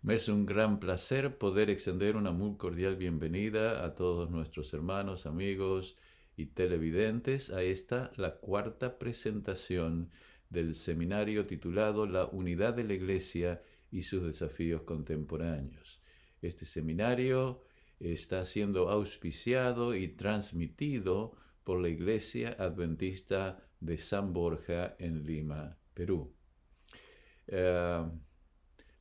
Me es un gran placer poder extender una muy cordial bienvenida a todos nuestros hermanos, amigos y televidentes a esta, la cuarta presentación del seminario titulado La Unidad de la Iglesia y sus desafíos contemporáneos. Este seminario está siendo auspiciado y transmitido por la Iglesia Adventista de San Borja en Lima, Perú. Eh,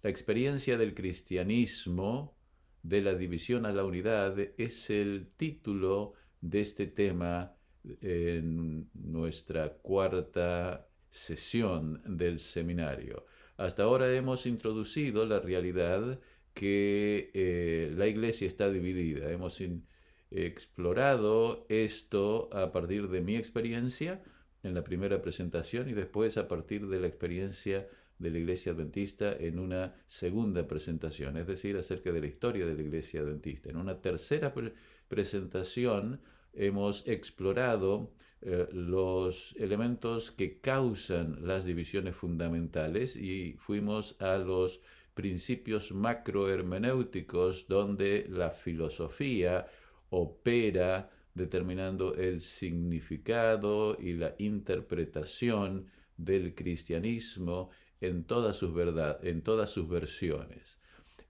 la experiencia del cristianismo, de la división a la unidad, es el título de este tema en nuestra cuarta sesión del seminario. Hasta ahora hemos introducido la realidad que la iglesia está dividida. Hemos explorado esto a partir de mi experiencia en la primera presentación y después a partir de la experiencia de la Iglesia Adventista en una segunda presentación, es decir, acerca de la historia de la Iglesia Adventista. En una tercera presentación hemos explorado los elementos que causan las divisiones fundamentales y fuimos a los principios macrohermenéuticos donde la filosofía opera determinando el significado y la interpretación del cristianismo en en todas sus versiones.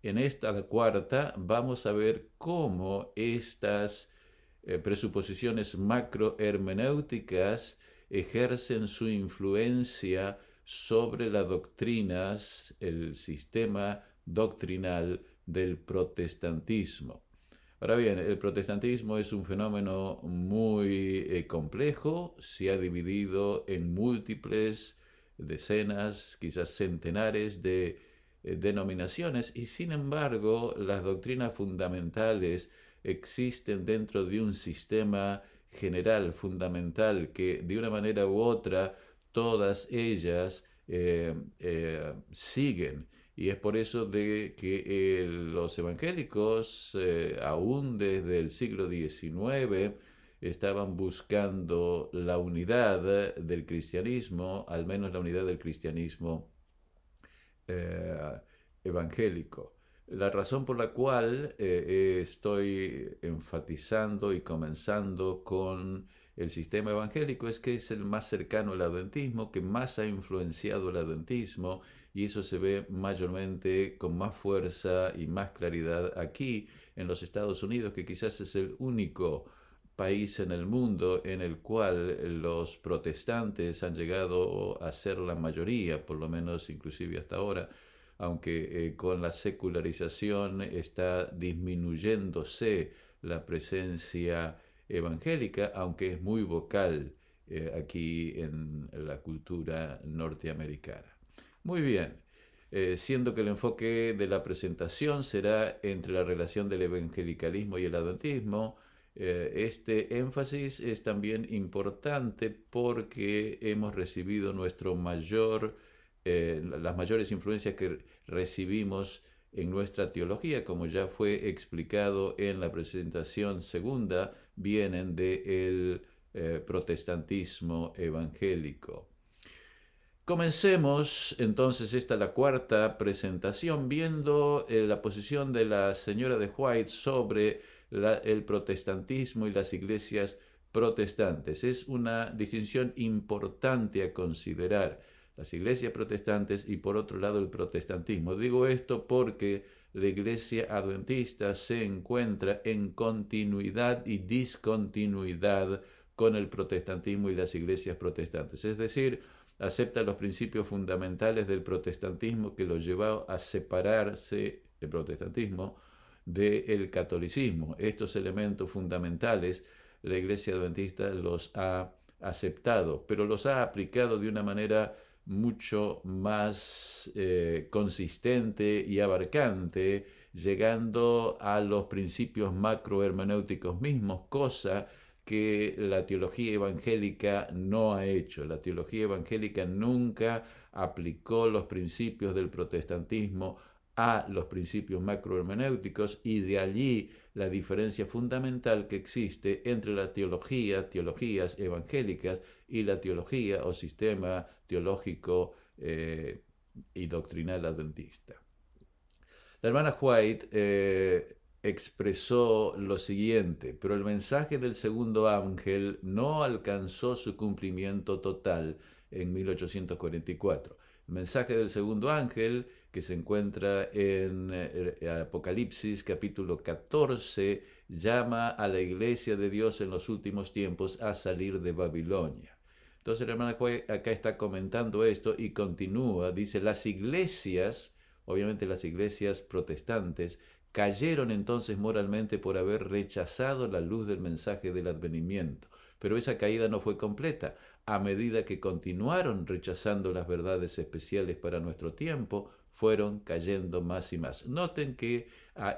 En esta, la cuarta, vamos a ver cómo estas presuposiciones macrohermenéuticas ejercen su influencia sobre las doctrinas, el sistema doctrinal del protestantismo. Ahora bien, el protestantismo es un fenómeno muy complejo, se ha dividido en múltiples decenas, quizás centenares de denominaciones y sin embargo las doctrinas fundamentales existen dentro de un sistema general, fundamental, que de una manera u otra todas ellas siguen. Y es por eso de que los evangélicos, aún desde el siglo XIX, estaban buscando la unidad del cristianismo, al menos la unidad del cristianismo eh, evangélico. La razón por la cual estoy enfatizando y comenzando con el sistema evangélico es que es el más cercano al adventismo, que más ha influenciado el adventismo, y eso se ve mayormente con más fuerza y más claridad aquí en los Estados Unidos, que quizás es el único país en el mundo en el cual los protestantes han llegado a ser la mayoría, por lo menos inclusive hasta ahora, aunque con la secularización está disminuyéndose la presencia evangélica, aunque es muy vocal aquí en la cultura norteamericana. Muy bien, siendo que el enfoque de la presentación será entre la relación del evangelicalismo y el adventismo, este énfasis es también importante porque hemos recibido las mayores influencias que recibimos en nuestra teología, como ya fue explicado en la presentación segunda, vienen del protestantismo evangélico. Comencemos entonces la cuarta presentación viendo la posición de la señora de White sobre el protestantismo y las iglesias protestantes. Es una distinción importante a considerar, las iglesias protestantes y por otro lado el protestantismo. Digo esto porque la iglesia adventista se encuentra en continuidad y discontinuidad con el protestantismo y las iglesias protestantes. Es decir, acepta los principios fundamentales del protestantismo que lo llevó a separarse el protestantismo del catolicismo. Estos elementos fundamentales la Iglesia Adventista los ha aceptado, pero los ha aplicado de una manera mucho más consistente y abarcante, llegando a los principios macrohermenéuticos mismos, cosa que la teología evangélica no ha hecho. La teología evangélica nunca aplicó los principios del protestantismo a los principios macrohermenéuticos y de allí la diferencia fundamental que existe entre la teologías evangélicas y la teología o sistema teológico y doctrinal adventista. La hermana White expresó lo siguiente: pero el mensaje del segundo ángel no alcanzó su cumplimiento total en 1844. El mensaje del segundo ángel, que se encuentra en Apocalipsis capítulo 14, llama a la iglesia de Dios en los últimos tiempos a salir de Babilonia. Entonces la hermana White acá está comentando esto y continúa, dice: las iglesias, obviamente las iglesias protestantes, cayeron entonces moralmente por haber rechazado la luz del mensaje del advenimiento. Pero esa caída no fue completa. A medida que continuaron rechazando las verdades especiales para nuestro tiempo, fueron cayendo más y más. Noten que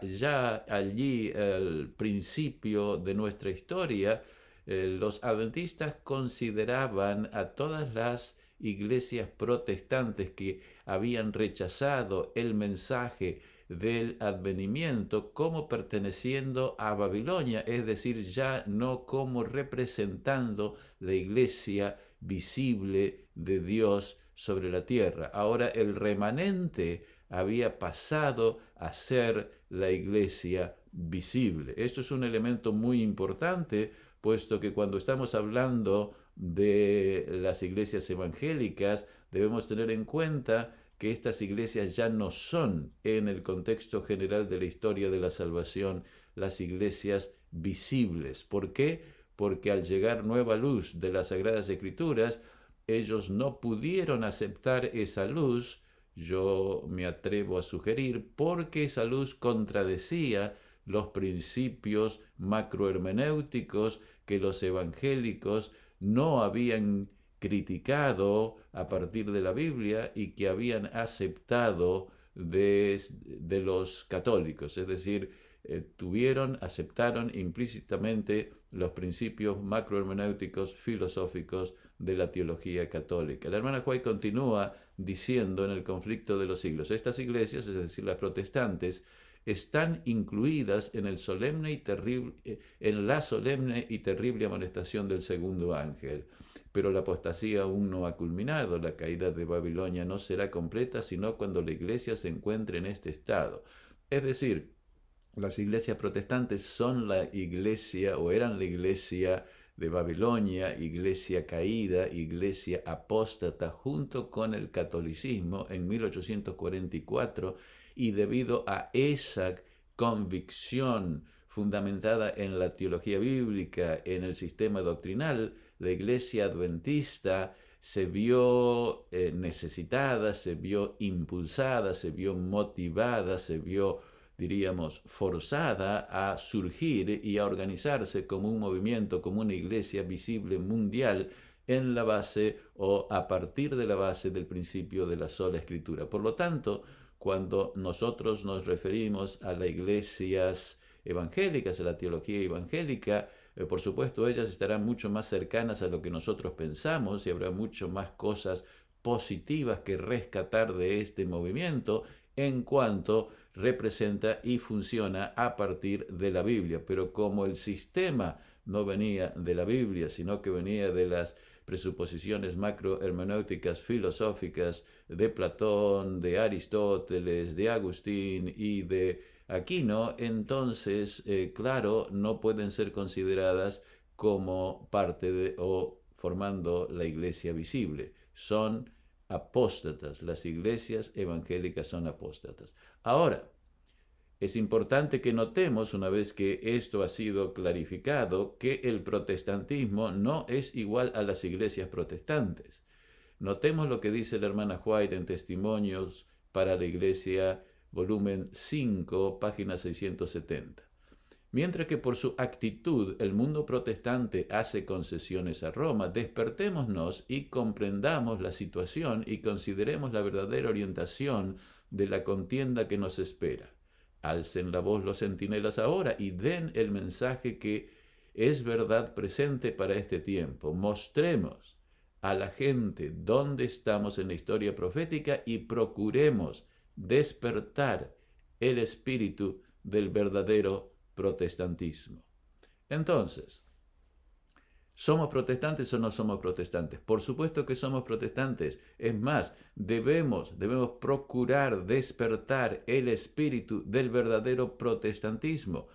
ya allí, al principio de nuestra historia, los adventistas consideraban a todas las iglesias protestantes que habían rechazado el mensaje del advenimiento como perteneciendo a Babilonia, es decir, ya no como representando la iglesia visible de Dios sobre la tierra. Ahora el remanente había pasado a ser la iglesia visible. Esto es un elemento muy importante, puesto que cuando estamos hablando de las iglesias evangélicas, debemos tener en cuenta que estas iglesias ya no son, en el contexto general de la historia de la salvación, las iglesias visibles. ¿Por qué? Porque al llegar nueva luz de las Sagradas Escrituras, ellos no pudieron aceptar esa luz, yo me atrevo a sugerir, porque esa luz contradecía los principios macrohermenéuticos que los evangélicos no habían criticado a partir de la Biblia y que habían aceptado de los católicos. Es decir, aceptaron implícitamente los principios macrohermenéuticos filosóficos de la teología católica. La hermana White continúa diciendo en el conflicto de los siglos: estas iglesias, es decir, las protestantes, están incluidas en la solemne y terrible amonestación del segundo ángel. Pero la apostasía aún no ha culminado. La caída de Babilonia no será completa sino cuando la iglesia se encuentre en este estado. Es decir, las iglesias protestantes son la iglesia, o eran la iglesia de Babilonia, iglesia caída, iglesia apóstata, junto con el catolicismo en 1844, y debido a esa convicción fundamentada en la teología bíblica, en el sistema doctrinal, la iglesia adventista se vio necesitada, se vio impulsada, se vio motivada, se vio, diríamos, forzada a surgir y a organizarse como un movimiento, como una iglesia visible mundial en la base o a partir de la base del principio de la sola Escritura. Por lo tanto, cuando nosotros nos referimos a las iglesias evangélicas, a la teología evangélica, por supuesto, ellas estarán mucho más cercanas a lo que nosotros pensamos y habrá mucho más cosas positivas que rescatar de este movimiento en cuanto representa y funciona a partir de la Biblia. Pero como el sistema no venía de la Biblia, sino que venía de las presuposiciones macrohermenéuticas filosóficas de Platón, de Aristóteles, de Agustín y de Aquino, entonces, claro, no pueden ser consideradas como parte de o formando la iglesia visible. Son apóstatas. Las iglesias evangélicas son apóstatas. Ahora, es importante que notemos, una vez que esto ha sido clarificado, que el protestantismo no es igual a las iglesias protestantes. Notemos lo que dice la hermana White en Testimonios para la Iglesia, volumen 5, página 670. Mientras que por su actitud el mundo protestante hace concesiones a Roma, despertémonos y comprendamos la situación y consideremos la verdadera orientación de la contienda que nos espera. Alcen la voz los centinelas ahora y den el mensaje que es verdad presente para este tiempo. Mostremos a la gente dónde estamos en la historia profética y procuremos despertar el espíritu del verdadero protestantismo. Entonces, ¿Somos protestantes o no somos protestantes? Por supuesto que somos protestantes. Es más, debemos procurar despertar el espíritu del verdadero protestantismo.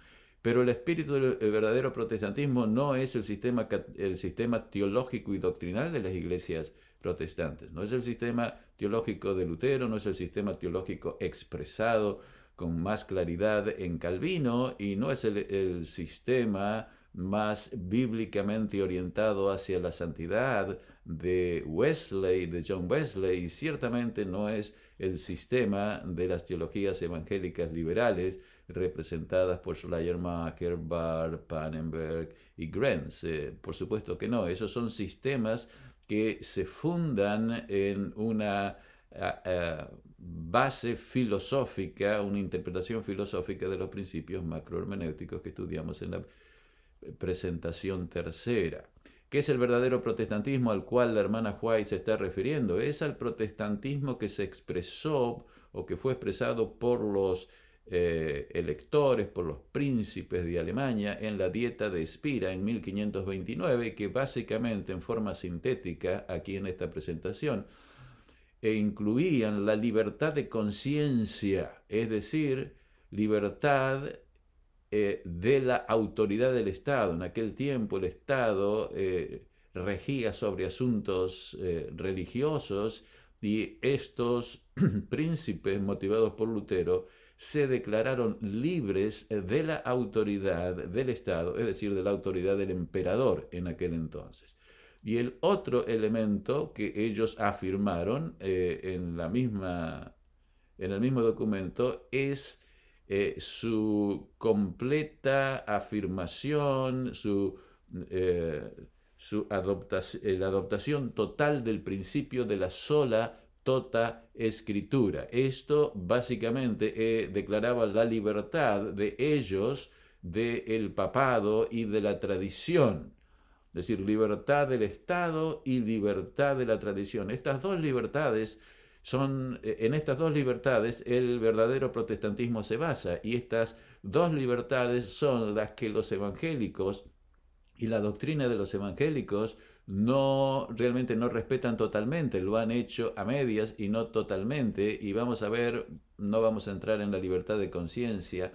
Pero el espíritu del verdadero protestantismo no es el sistema teológico y doctrinal de las iglesias protestantes. No es el sistema teológico de Lutero, no es el sistema teológico expresado con más claridad en Calvino, y no es el sistema más bíblicamente orientado hacia la santidad de Wesley, de John Wesley, y ciertamente no es el sistema de las teologías evangélicas liberales representadas por Schleiermacher, Barth, Pannenberg y Grenz. Por supuesto que no, esos son sistemas que se fundan en una base filosófica, una interpretación filosófica de los principios macrohermenéuticos que estudiamos en la presentación tercera. ¿Qué es el verdadero protestantismo al cual la hermana White se está refiriendo? Es al protestantismo que se expresó o que fue expresado por los electores, por los príncipes de Alemania en la Dieta de Spira en 1529, que básicamente en forma sintética aquí en esta presentación incluían la libertad de conciencia, es decir, libertad de la autoridad del Estado. En aquel tiempo el Estado regía sobre asuntos religiosos, y estos príncipes, motivados por Lutero, se declararon libres de la autoridad del Estado, es decir, de la autoridad del emperador en aquel entonces. Y el otro elemento que ellos afirmaron en el mismo documento es su completa afirmación, la adoptación total del principio de la sola tota escritura. Esto básicamente declaraba la libertad de ellos del papado y de la tradición. Es decir, libertad del Estado y libertad de la tradición. Estas dos libertades en estas dos libertades el verdadero protestantismo se basa, y estas dos libertades son las que los evangélicos y la doctrina de los evangélicos realmente no respetan totalmente, lo han hecho a medias y no totalmente, y vamos a ver, no vamos a entrar en la libertad de conciencia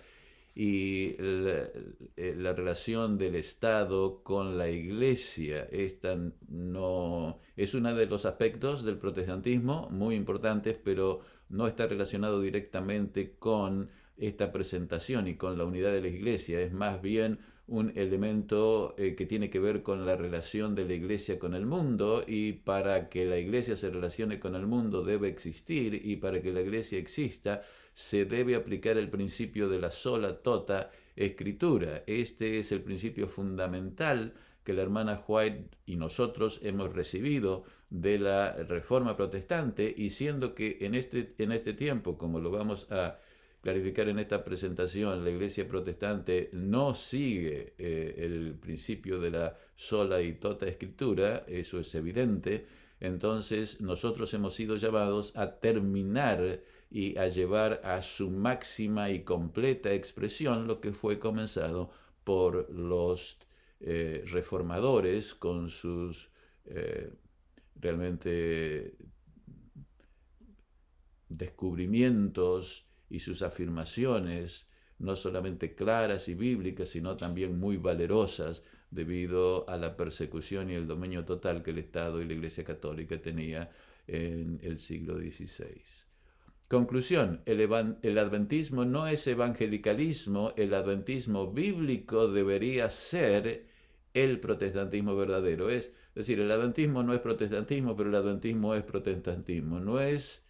y la relación del Estado con la Iglesia. Esta no es uno de los aspectos del protestantismo muy importantes, pero no está relacionado directamente con esta presentación y con la unidad de la Iglesia. Es más bien un elemento que tiene que ver con la relación de la Iglesia con el mundo, y para que la Iglesia se relacione con el mundo debe existir, y para que la Iglesia exista se debe aplicar el principio de la sola tota escritura. Este es el principio fundamental que la hermana White y nosotros hemos recibido de la Reforma Protestante, y siendo que en este tiempo, como lo vamos a clarificar en esta presentación, la Iglesia Protestante no sigue el principio de la sola y tota escritura, eso es evidente. Entonces nosotros hemos sido llamados a terminar y a llevar a su máxima y completa expresión lo que fue comenzado por los reformadores con sus realmente descubrimientos y sus afirmaciones, no solamente claras y bíblicas, sino también muy valerosas, debido a la persecución y el dominio total que el Estado y la Iglesia Católica tenía en el siglo XVI. Conclusión, el adventismo no es evangelicalismo, el adventismo bíblico debería ser el protestantismo verdadero. Es decir, el adventismo no es protestantismo, pero el adventismo es protestantismo. No es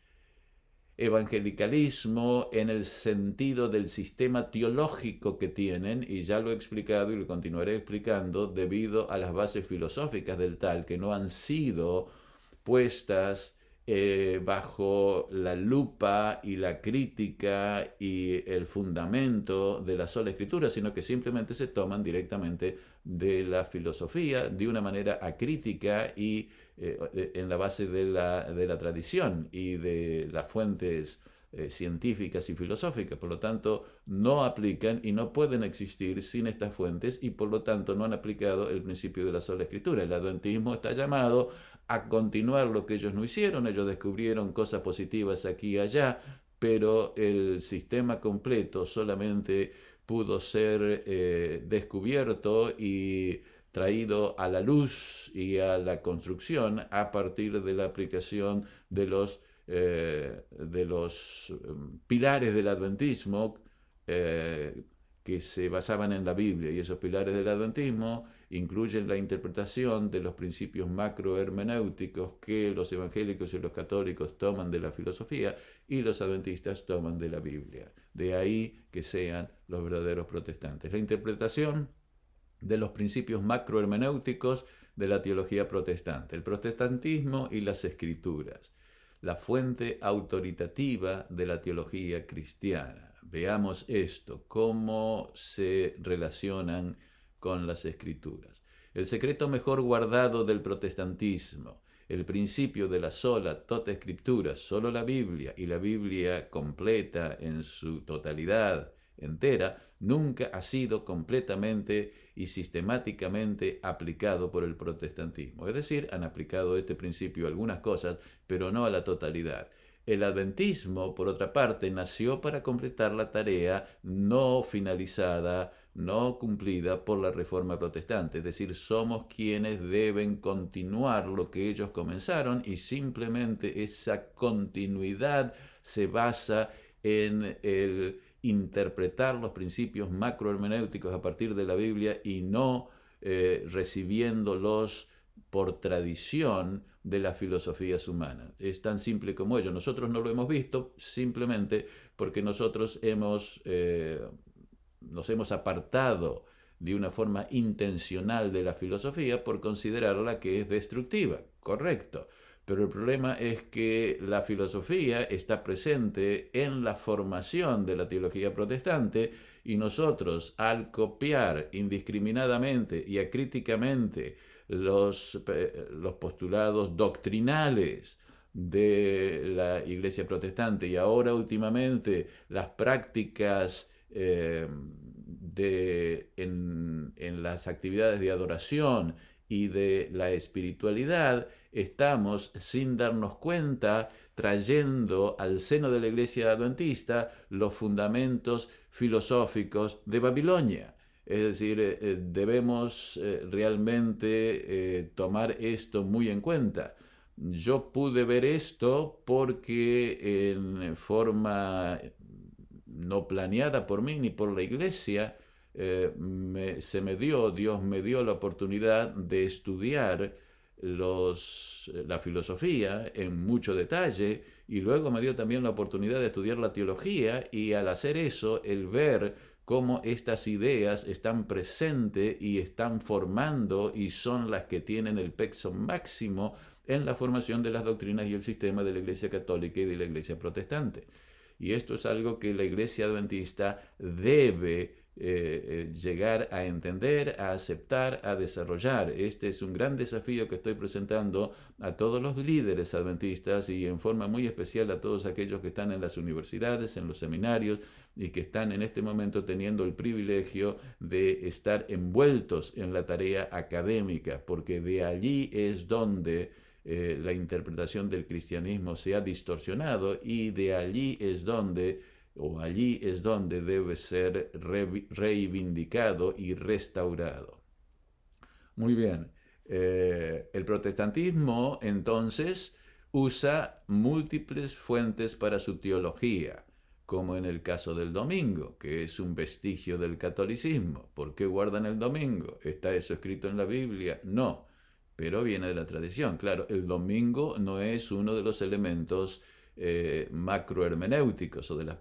evangelicalismo en el sentido del sistema teológico que tienen, y ya lo he explicado y lo continuaré explicando, debido a las bases filosóficas del tal, que no han sido puestas bajo la lupa y la crítica y el fundamento de la sola escritura, sino que simplemente se toman directamente de la filosofía de una manera acrítica y en la base de la tradición y de las fuentes científicas y filosóficas. Por lo tanto, no aplican y no pueden existir sin estas fuentes y por lo tanto no han aplicado el principio de la sola escritura. El adventismo está llamado a continuar lo que ellos no hicieron. Ellos descubrieron cosas positivas aquí y allá, pero el sistema completo solamente pudo ser descubierto y traído a la luz y a la construcción a partir de la aplicación de los pilares del adventismo que se basaban en la Biblia. Y esos pilares del adventismo incluyen la interpretación de los principios macrohermenéuticos que los evangélicos y los católicos toman de la filosofía y los adventistas toman de la Biblia. De ahí que sean los verdaderos protestantes. La interpretación de los principios macrohermenéuticos de la teología protestante, el protestantismo y las escrituras, la fuente autoritativa de la teología cristiana. Veamos esto, cómo se relacionan con las escrituras. El secreto mejor guardado del protestantismo, el principio de la sola tota escritura, solo la Biblia y la Biblia completa en su totalidad entera, nunca ha sido completamente y sistemáticamente aplicado por el protestantismo. Es decir, han aplicado este principio a algunas cosas, pero no a la totalidad. El adventismo, por otra parte, nació para completar la tarea no finalizada, no cumplida por la Reforma Protestante. Es decir, somos quienes deben continuar lo que ellos comenzaron y simplemente esa continuidad se basa en el interpretar los principios macrohermenéuticos a partir de la Biblia y no recibiéndolos por tradición de las filosofías humanas. Es tan simple como ello. Nosotros no lo hemos visto simplemente porque nosotros nos hemos apartado de una forma intencional de la filosofía por considerarla que es destructiva. Correcto. Pero el problema es que la filosofía está presente en la formación de la teología protestante y nosotros, al copiar indiscriminadamente y acríticamente los postulados doctrinales de la Iglesia protestante y ahora últimamente las prácticas en las actividades de adoración y de la espiritualidad, estamos, sin darnos cuenta, trayendo al seno de la Iglesia adventista los fundamentos filosóficos de Babilonia. Es decir, debemos realmente tomar esto muy en cuenta. Yo pude ver esto porque en forma no planeada por mí ni por la Iglesia, Dios me dio la oportunidad de estudiar la filosofía en mucho detalle y luego me dio también la oportunidad de estudiar la teología y al hacer eso, el ver cómo estas ideas están presentes y están formando y son las que tienen el peso máximo en la formación de las doctrinas y el sistema de la Iglesia Católica y de la Iglesia Protestante. Y esto es algo que la Iglesia Adventista debe llegar a entender, a aceptar, a desarrollar. Este es un gran desafío que estoy presentando a todos los líderes adventistas y en forma muy especial a todos aquellos que están en las universidades, en los seminarios y que están en este momento teniendo el privilegio de estar envueltos en la tarea académica, porque de allí es donde la interpretación del cristianismo se ha distorsionado y de allí es donde debe ser reivindicado y restaurado. Muy bien, el protestantismo entonces usa múltiples fuentes para su teología, como en el caso del domingo, que es un vestigio del catolicismo. ¿Por qué guardan el domingo? ¿Está eso escrito en la Biblia? No, pero viene de la tradición. Claro, el domingo no es uno de los elementos macrohermenéuticos o de las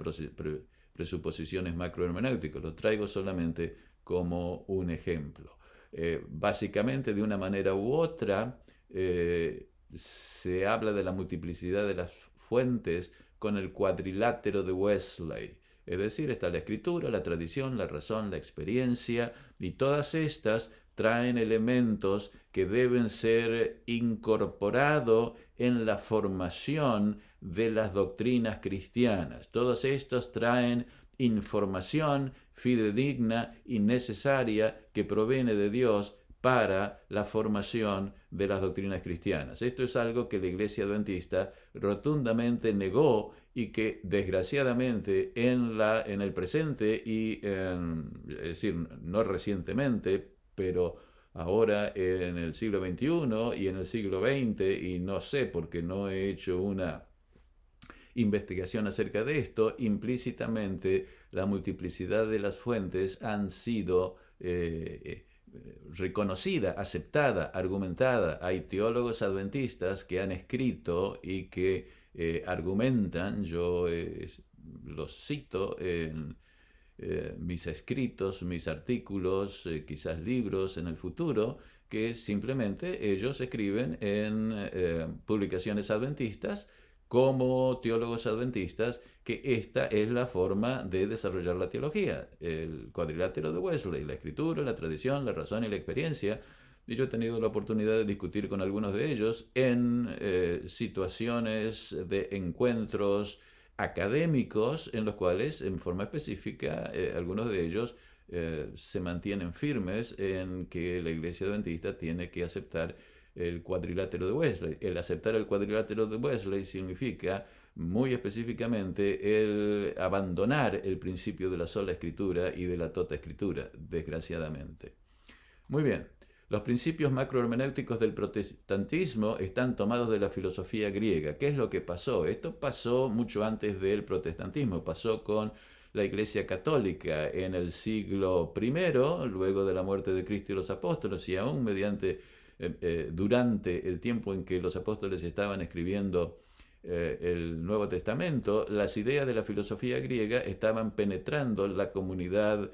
presuposiciones macrohermenéuticas. Lo traigo solamente como un ejemplo. Básicamente, de una manera u otra, se habla de la multiplicidad de las fuentes con el cuadrilátero de Wesley. Es decir, está la escritura, la tradición, la razón, la experiencia, y todas estas traen elementos que deben ser incorporados en la formación de las doctrinas cristianas. Todos estos traen información fidedigna y necesaria que proviene de Dios para la formación de las doctrinas cristianas. Esto es algo que la Iglesia Adventista rotundamente negó y que desgraciadamente en el presente es decir, no recientemente, pero ahora en el siglo XXI y en el siglo XX, y no sé porque no he hecho una investigación acerca de esto, implícitamente la multiplicidad de las fuentes han sido reconocida, aceptada, argumentada. Hay teólogos adventistas que han escrito y que argumentan, yo los cito en mis escritos, mis artículos, quizás libros en el futuro, que simplemente ellos escriben en publicaciones adventistas como teólogos adventistas que esta es la forma de desarrollar la teología, el cuadrilátero de Wesley, la escritura, la tradición, la razón y la experiencia. Y yo he tenido la oportunidad de discutir con algunos de ellos en situaciones de encuentros académicos en los cuales, en forma específica, algunos de ellos se mantienen firmes en que la Iglesia Adventista tiene que aceptar el cuadrilátero de Wesley. El aceptar el cuadrilátero de Wesley significa muy específicamente el abandonar el principio de la sola escritura y de la tota escritura, desgraciadamente. Muy bien. Los principios macrohermenéuticos del protestantismo están tomados de la filosofía griega. ¿Qué es lo que pasó? Esto pasó mucho antes del protestantismo. Pasó con la Iglesia Católica en el siglo I, luego de la muerte de Cristo y los apóstoles, y aún durante el tiempo en que los apóstoles estaban escribiendo el Nuevo Testamento, las ideas de la filosofía griega estaban penetrando la comunidad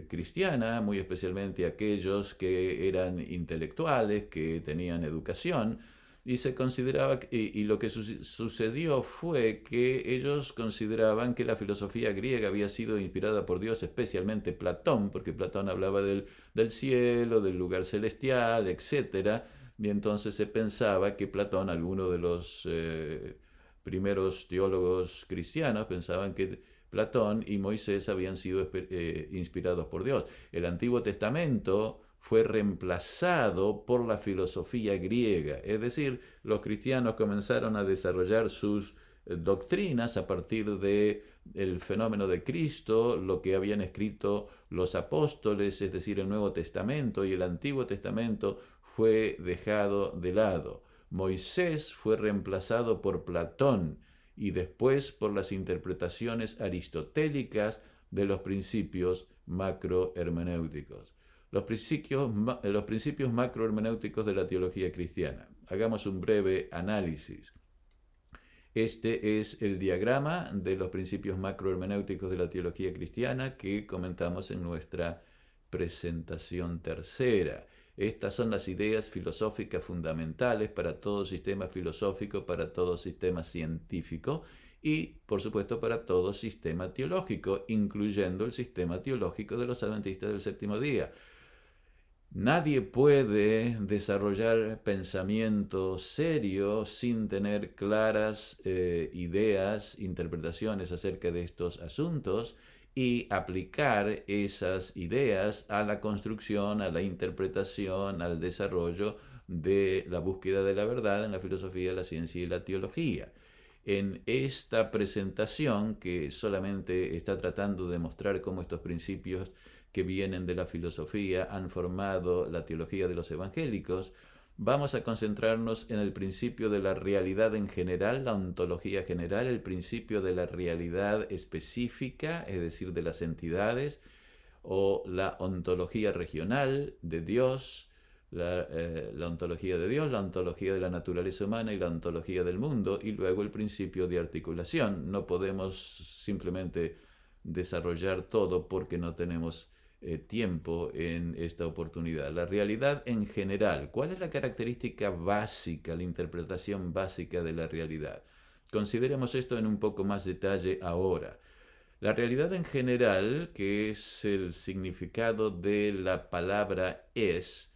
cristiana, muy especialmente aquellos que eran intelectuales, que tenían educación, y se consideraba, y lo que sucedió fue que ellos consideraban que la filosofía griega había sido inspirada por Dios, especialmente Platón, porque Platón hablaba del cielo, del lugar celestial, etc. Y entonces se pensaba que Platón, alguno de los primeros teólogos cristianos, pensaban que Platón y Moisés habían sido inspirados por Dios. El Antiguo Testamento fue reemplazado por la filosofía griega, es decir, los cristianos comenzaron a desarrollar sus doctrinas a partir del fenómeno de Cristo, lo que habían escrito los apóstoles, es decir, el Nuevo Testamento, y el Antiguo Testamento fue dejado de lado. Moisés fue reemplazado por Platón y después por las interpretaciones aristotélicas de los principios macrohermenéuticos. Los principios macrohermenéuticos de la teología cristiana. Hagamos un breve análisis. Este es el diagrama de los principios macrohermenéuticos de la teología cristiana que comentamos en nuestra presentación tercera. Estas son las ideas filosóficas fundamentales para todo sistema filosófico, para todo sistema científico y, por supuesto, para todo sistema teológico, incluyendo el sistema teológico de los adventistas del séptimo día. Nadie puede desarrollar pensamiento serio sin tener claras ideas, interpretaciones acerca de estos asuntos y aplicar esas ideas a la construcción, a la interpretación, al desarrollo de la búsqueda de la verdad en la filosofía, la ciencia y la teología. En esta presentación, que solamente está tratando de mostrar cómo estos principios que vienen de la filosofía han formado la teología de los evangélicos, vamos a concentrarnos en el principio de la realidad en general, la ontología general, el principio de la realidad específica, es decir, de las entidades, o la ontología regional de Dios, la ontología de Dios, la ontología de la naturaleza humana y la ontología del mundo, y luego el principio de articulación. No podemos simplemente desarrollar todo porque no tenemos tiempo en esta oportunidad. La realidad en general. ¿Cuál es la característica básica, la interpretación básica de la realidad? Consideremos esto en un poco más detalle ahora. La realidad en general, que es el significado de la palabra es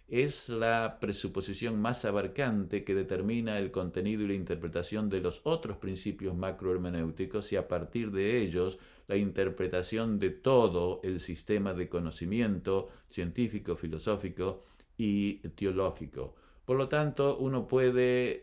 es la presuposición más abarcante que determina el contenido y la interpretación de los otros principios macrohermenéuticos y a partir de ellos la interpretación de todo el sistema de conocimiento científico, filosófico y teológico. Por lo tanto, uno puede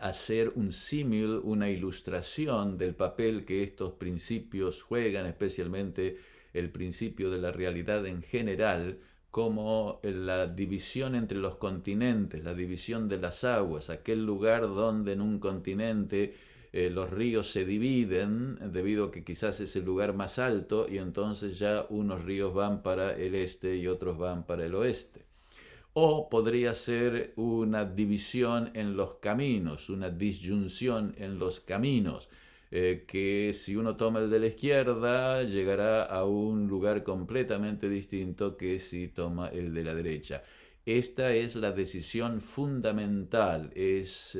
hacer un símil, una ilustración del papel que estos principios juegan, especialmente el principio de la realidad en general, como la división entre los continentes, la división de las aguas, aquel lugar donde en un continente los ríos se dividen debido a que quizás es el lugar más alto y entonces ya unos ríos van para el este y otros van para el oeste. O podría ser una división en los caminos, una disyunción en los caminos, que si uno toma el de la izquierda llegará a un lugar completamente distinto que si toma el de la derecha. Esta es la decisión fundamental, es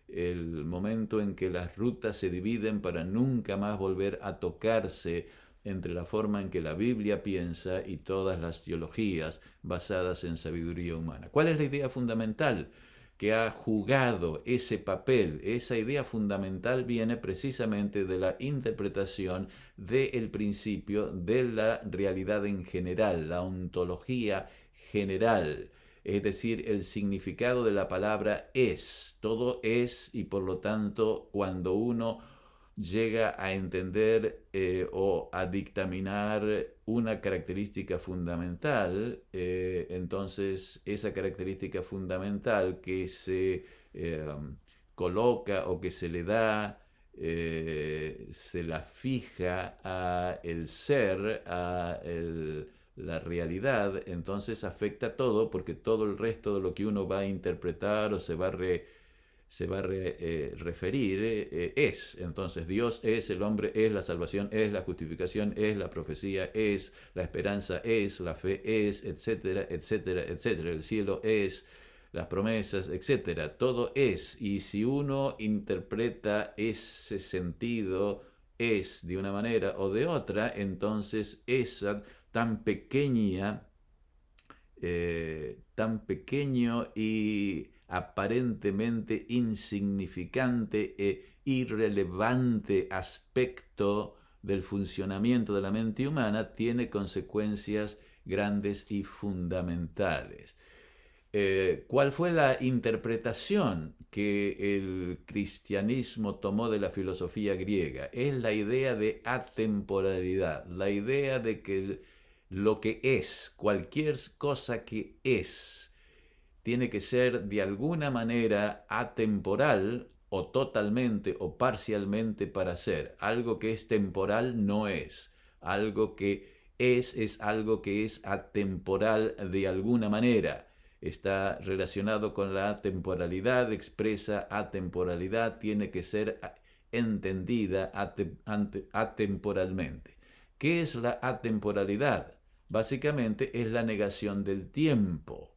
el momento en que las rutas se dividen para nunca más volver a tocarse entre la forma en que la Biblia piensa y todas las teologías basadas en sabiduría humana. ¿Cuál es la idea fundamental que ha jugado ese papel? Esa idea fundamental viene precisamente de la interpretación del principio de la realidad en general, la ontología general. Es decir, el significado de la palabra es, todo es y por lo tanto cuando uno llega a entender o a dictaminar una característica fundamental, entonces esa característica fundamental que se coloca o que se le da, se la fija a el ser, a la realidad, entonces afecta todo porque todo el resto de lo que uno va a interpretar o se va a referir es. Entonces Dios es, el hombre es, la salvación es, la justificación es, la profecía es, la esperanza es, la fe es, etcétera, etcétera, etcétera. El cielo es, las promesas, etcétera. Todo es. Y si uno interpreta ese sentido es de una manera o de otra, entonces esa tan pequeño y aparentemente insignificante e irrelevante aspecto del funcionamiento de la mente humana tiene consecuencias grandes y fundamentales. ¿Cuál fue la interpretación que el cristianismo tomó de la filosofía griega? Es la idea de atemporalidad, la idea de que lo que es, cualquier cosa que es, tiene que ser de alguna manera atemporal o totalmente o parcialmente para ser. Algo que es temporal no es. Algo que es algo que es atemporal de alguna manera. Está relacionado con la atemporalidad, expresa atemporalidad, tiene que ser entendida atemporalmente. ¿Qué es la atemporalidad? Básicamente es la negación del tiempo.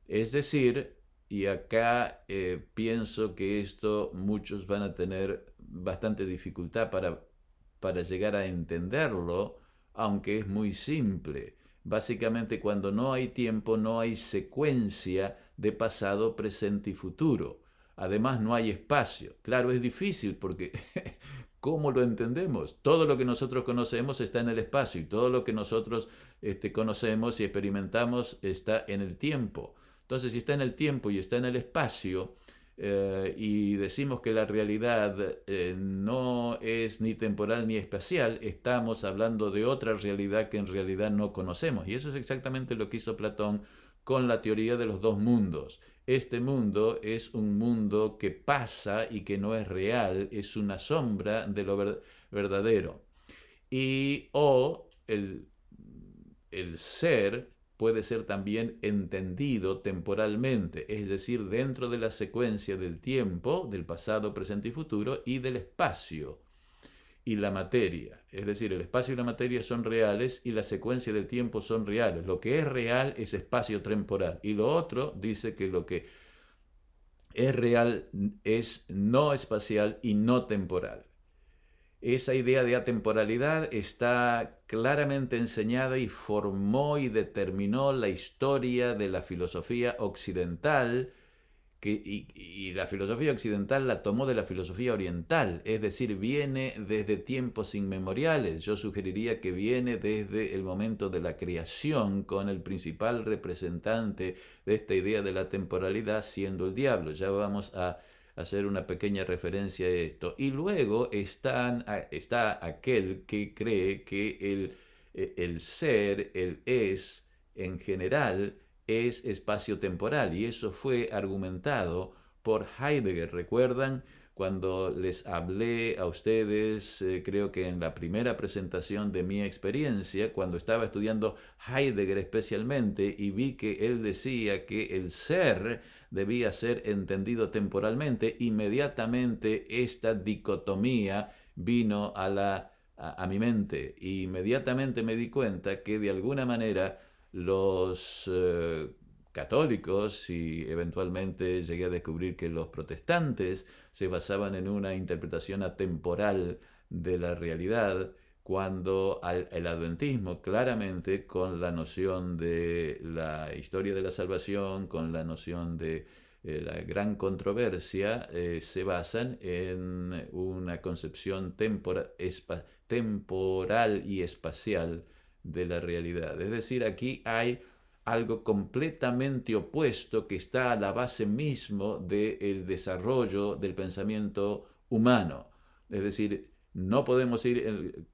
Es decir, y acá pienso que esto muchos van a tener bastante dificultad para llegar a entenderlo, aunque es muy simple. Básicamente cuando no hay tiempo no hay secuencia de pasado, presente y futuro. Además no hay espacio. Claro, es difícil porque ¿cómo lo entendemos? Todo lo que nosotros conocemos está en el espacio y todo lo que nosotros conocemos y experimentamos está en el tiempo. Entonces, si está en el tiempo y está en el espacio, y decimos que la realidad no es ni temporal ni espacial, estamos hablando de otra realidad que en realidad no conocemos. Y eso es exactamente lo que hizo Platón con la teoría de los dos mundos. Este mundo es un mundo que pasa y que no es real, es una sombra de lo verdadero. Y el ser puede ser también entendido temporalmente, es decir, dentro de la secuencia del tiempo, del pasado, presente y futuro, y del espacio y la materia. Es decir, el espacio y la materia son reales y la secuencia del tiempo son reales. Lo que es real es espacio temporal y lo otro dice que lo que es real es no espacial y no temporal. esa idea de atemporalidad está claramente enseñada y formó y determinó la historia de la filosofía occidental, y la filosofía occidental la tomó de la filosofía oriental, es decir, viene desde tiempos inmemoriales. Yo sugeriría que viene desde el momento de la creación, con el principal representante de esta idea de la temporalidad siendo el diablo. Ya vamos a hacer una pequeña referencia a esto. Y luego está aquel que cree que el ser, el es, en general, es espacio-temporal, y eso fue argumentado por Heidegger. ¿Recuerdan cuando les hablé a ustedes, creo que en la primera presentación de mi experiencia, cuando estaba estudiando Heidegger especialmente, y vi que él decía que el ser debía ser entendido temporalmente? Inmediatamente esta dicotomía vino a mi mente, e inmediatamente me di cuenta que de alguna manera los católicos, y eventualmente llegué a descubrir que los protestantes se basaban en una interpretación atemporal de la realidad, cuando el adventismo claramente, con la noción de la historia de la salvación, con la noción de la gran controversia, se basan en una concepción temporal y espacial de la realidad. Es decir, aquí hay algo completamente opuesto que está a la base mismo del desarrollo del pensamiento humano. Es decir, no podemos ir,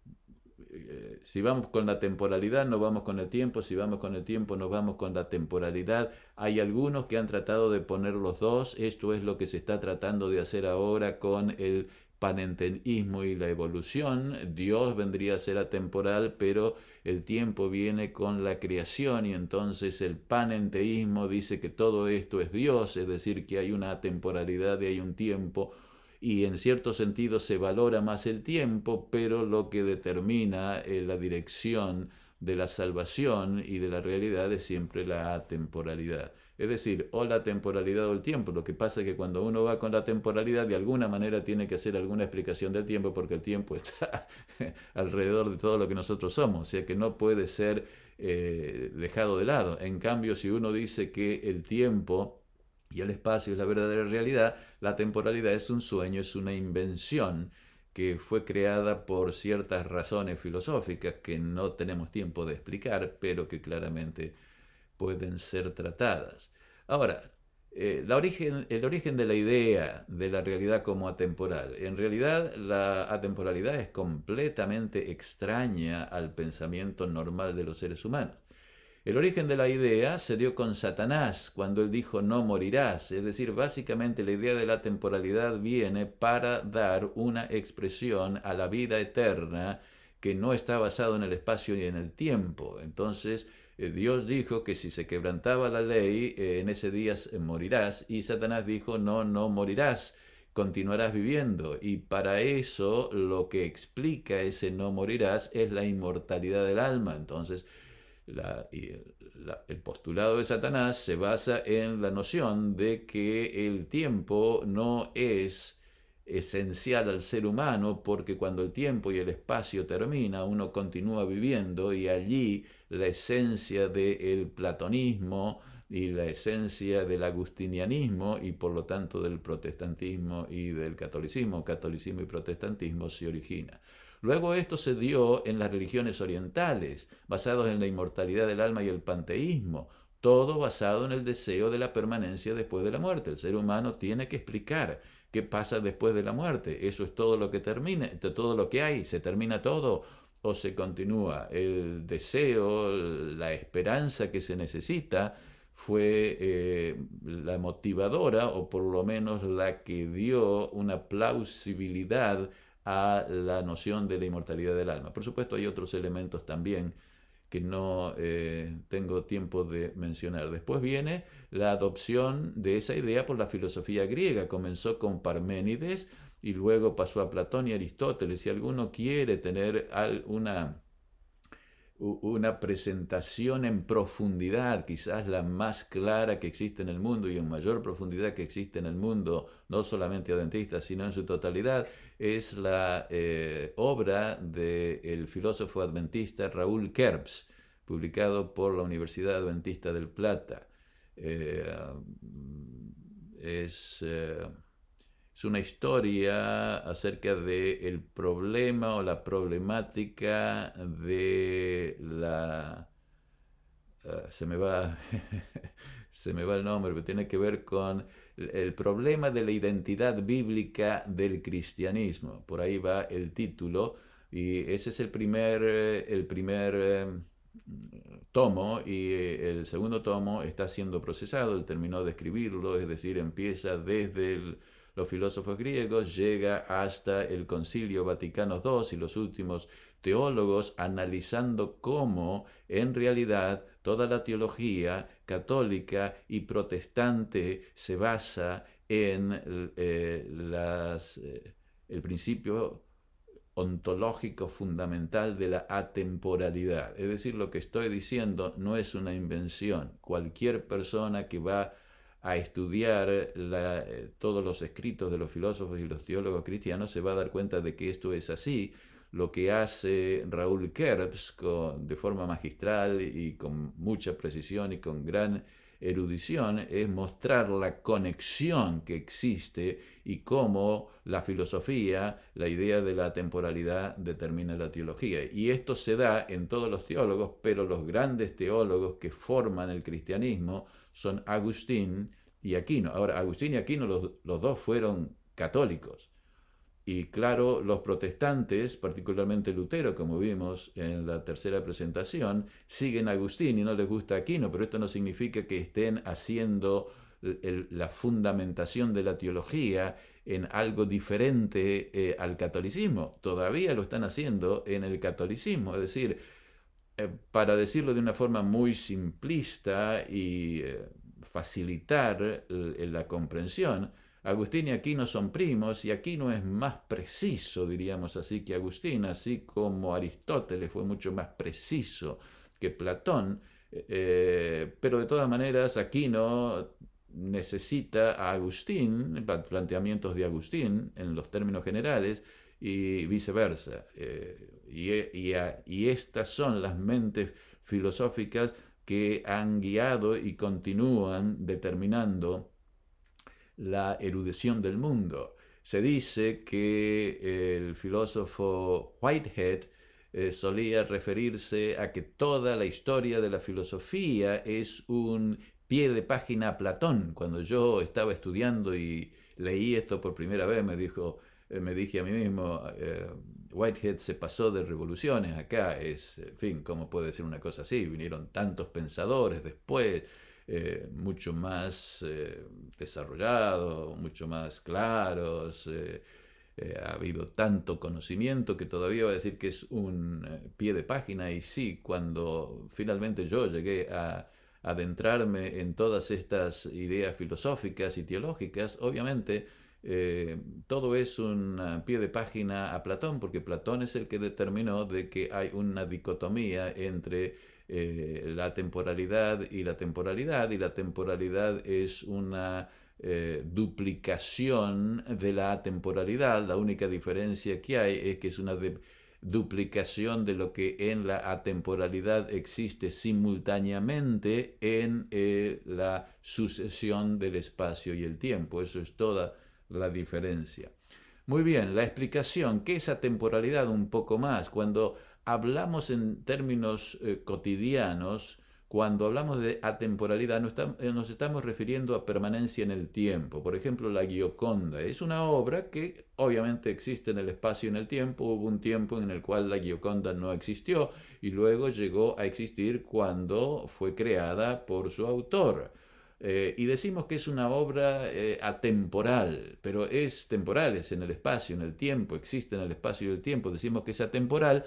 si vamos con la temporalidad, no vamos con el tiempo; si vamos con el tiempo, no vamos con la temporalidad. Hay algunos que han tratado de poner los dos. Esto es lo que se está tratando de hacer ahora con el panenteísmo y la evolución. Dios vendría a ser atemporal, pero el tiempo viene con la creación, y entonces el panenteísmo dice que todo esto es Dios, es decir, que hay una atemporalidad y hay un tiempo, y en cierto sentido se valora más el tiempo, pero lo que determina la dirección de la salvación y de la realidad es siempre la atemporalidad. Es decir, o la temporalidad o el tiempo. Lo que pasa es que cuando uno va con la temporalidad, de alguna manera tiene que hacer alguna explicación del tiempo, porque el tiempo está alrededor de todo lo que nosotros somos, o sea que no puede ser dejado de lado. En cambio, si uno dice que el tiempo y el espacio es la verdadera realidad, la temporalidad es un sueño, es una invención que fue creada por ciertas razones filosóficas que no tenemos tiempo de explicar, pero que claramente pueden ser tratadas. Ahora, el origen de la idea de la realidad como atemporal. En realidad, la atemporalidad es completamente extraña al pensamiento normal de los seres humanos. El origen de la idea se dio con Satanás, cuando él dijo no morirás. Es decir, básicamente la idea de la temporalidad viene para dar una expresión a la vida eterna que no está basado en el espacio y en el tiempo. Entonces, Dios dijo que si se quebrantaba la ley, en ese día morirás, y Satanás dijo no, no morirás, continuarás viviendo. Y para eso lo que explica ese no morirás es la inmortalidad del alma. Entonces, el postulado de Satanás se basa en la noción de que el tiempo no es esencial al ser humano, porque cuando el tiempo y el espacio termina, uno continúa viviendo, y allí la esencia del platonismo y la esencia del agustinianismo, y por lo tanto del protestantismo y del catolicismo y protestantismo, se origina. Luego esto se dio en las religiones orientales, basados en la inmortalidad del alma y el panteísmo, todo basado en el deseo de la permanencia después de la muerte. El ser humano tiene que explicar qué pasa después de la muerte. Eso es todo lo que termina, todo lo que hay. ¿Se termina todo o se continúa? El deseo, la esperanza que se necesita fue la motivadora, o por lo menos la que dio una plausibilidad a la noción de la inmortalidad del alma. Por supuesto, hay otros elementos también que no tengo tiempo de mencionar. Después viene la adopción de esa idea por la filosofía griega. Comenzó con Parménides y luego pasó a Platón y Aristóteles. Si alguno quiere tener una presentación en profundidad, quizás la más clara que existe en el mundo y en mayor profundidad que existe en el mundo, no solamente adventista, sino en su totalidad, es la obra del filósofo adventista Raúl Kerbs, publicado por la Universidad Adventista del Plata. Es una historia acerca del problema o la problemática de la... se me va, se me va el nombre, pero tiene que ver con el problema de la identidad bíblica del cristianismo. Por ahí va el título, y ese es el primer tomo, y el segundo tomo está siendo procesado. Él terminó de escribirlo, es decir, empieza desde los filósofos griegos, llega hasta el Concilio Vaticano II y los últimos teólogos, analizando cómo en realidad toda la teología católica y protestante se basa en el principio ontológico fundamental de la atemporalidad. Es decir, lo que estoy diciendo no es una invención. Cualquier persona que va a estudiar todos los escritos de los filósofos y los teólogos cristianos se va a dar cuenta de que esto es así. Lo que hace Raúl Kerbs de forma magistral y con mucha precisión y con gran erudición es mostrar la conexión que existe y cómo la filosofía, la idea de la temporalidad, determina la teología. Y esto se da en todos los teólogos, pero los grandes teólogos que forman el cristianismo son Agustín y Aquino. Ahora, Agustín y Aquino, los dos fueron católicos. Y claro, los protestantes, particularmente Lutero, como vimos en la tercera presentación, siguen a Agustín y no les gusta Aquino, pero esto no significa que estén haciendo la fundamentación de la teología en algo diferente al catolicismo. Todavía lo están haciendo en el catolicismo, es decir, para decirlo de una forma muy simplista y facilitar la comprensión, Agustín y Aquino son primos, y Aquino es más preciso, diríamos así, que Agustín, así como Aristóteles fue mucho más preciso que Platón, pero de todas maneras Aquino necesita a Agustín, planteamientos de Agustín en los términos generales, y viceversa. Y estas son las mentes filosóficas que han guiado y continúan determinando la erudición del mundo. Se dice que el filósofo Whitehead solía referirse a que toda la historia de la filosofía es un pie de página a Platón. Cuando yo estaba estudiando y leí esto por primera vez, me dije a mí mismo, Whitehead se pasó de revoluciones acá, en fin, ¿cómo puede ser una cosa así? Vinieron tantos pensadores después, mucho más desarrollados, mucho más claros, ha habido tanto conocimiento que todavía voy a decir que es un pie de página. Y sí, cuando finalmente yo llegué a adentrarme en todas estas ideas filosóficas y teológicas, obviamente todo es un pie de página a Platón, porque Platón es el que determinó de que hay una dicotomía entre la temporalidad, y la temporalidad es una duplicación de la atemporalidad. La única diferencia que hay es que es una duplicación de lo que en la atemporalidad existe simultáneamente en la sucesión del espacio y el tiempo. Eso es toda la diferencia. Muy bien, la explicación. ¿Qué es atemporalidad? Un poco más. Cuando hablamos en términos cotidianos, cuando hablamos de atemporalidad, nos estamos refiriendo a permanencia en el tiempo. Por ejemplo, la Gioconda es una obra que obviamente existe en el espacio y en el tiempo. Hubo un tiempo en el cual la Gioconda no existió y luego llegó a existir cuando fue creada por su autor. Y decimos que es una obra atemporal, pero es temporal, es en el espacio, en el tiempo, existe en el espacio y el tiempo. Decimos que es atemporal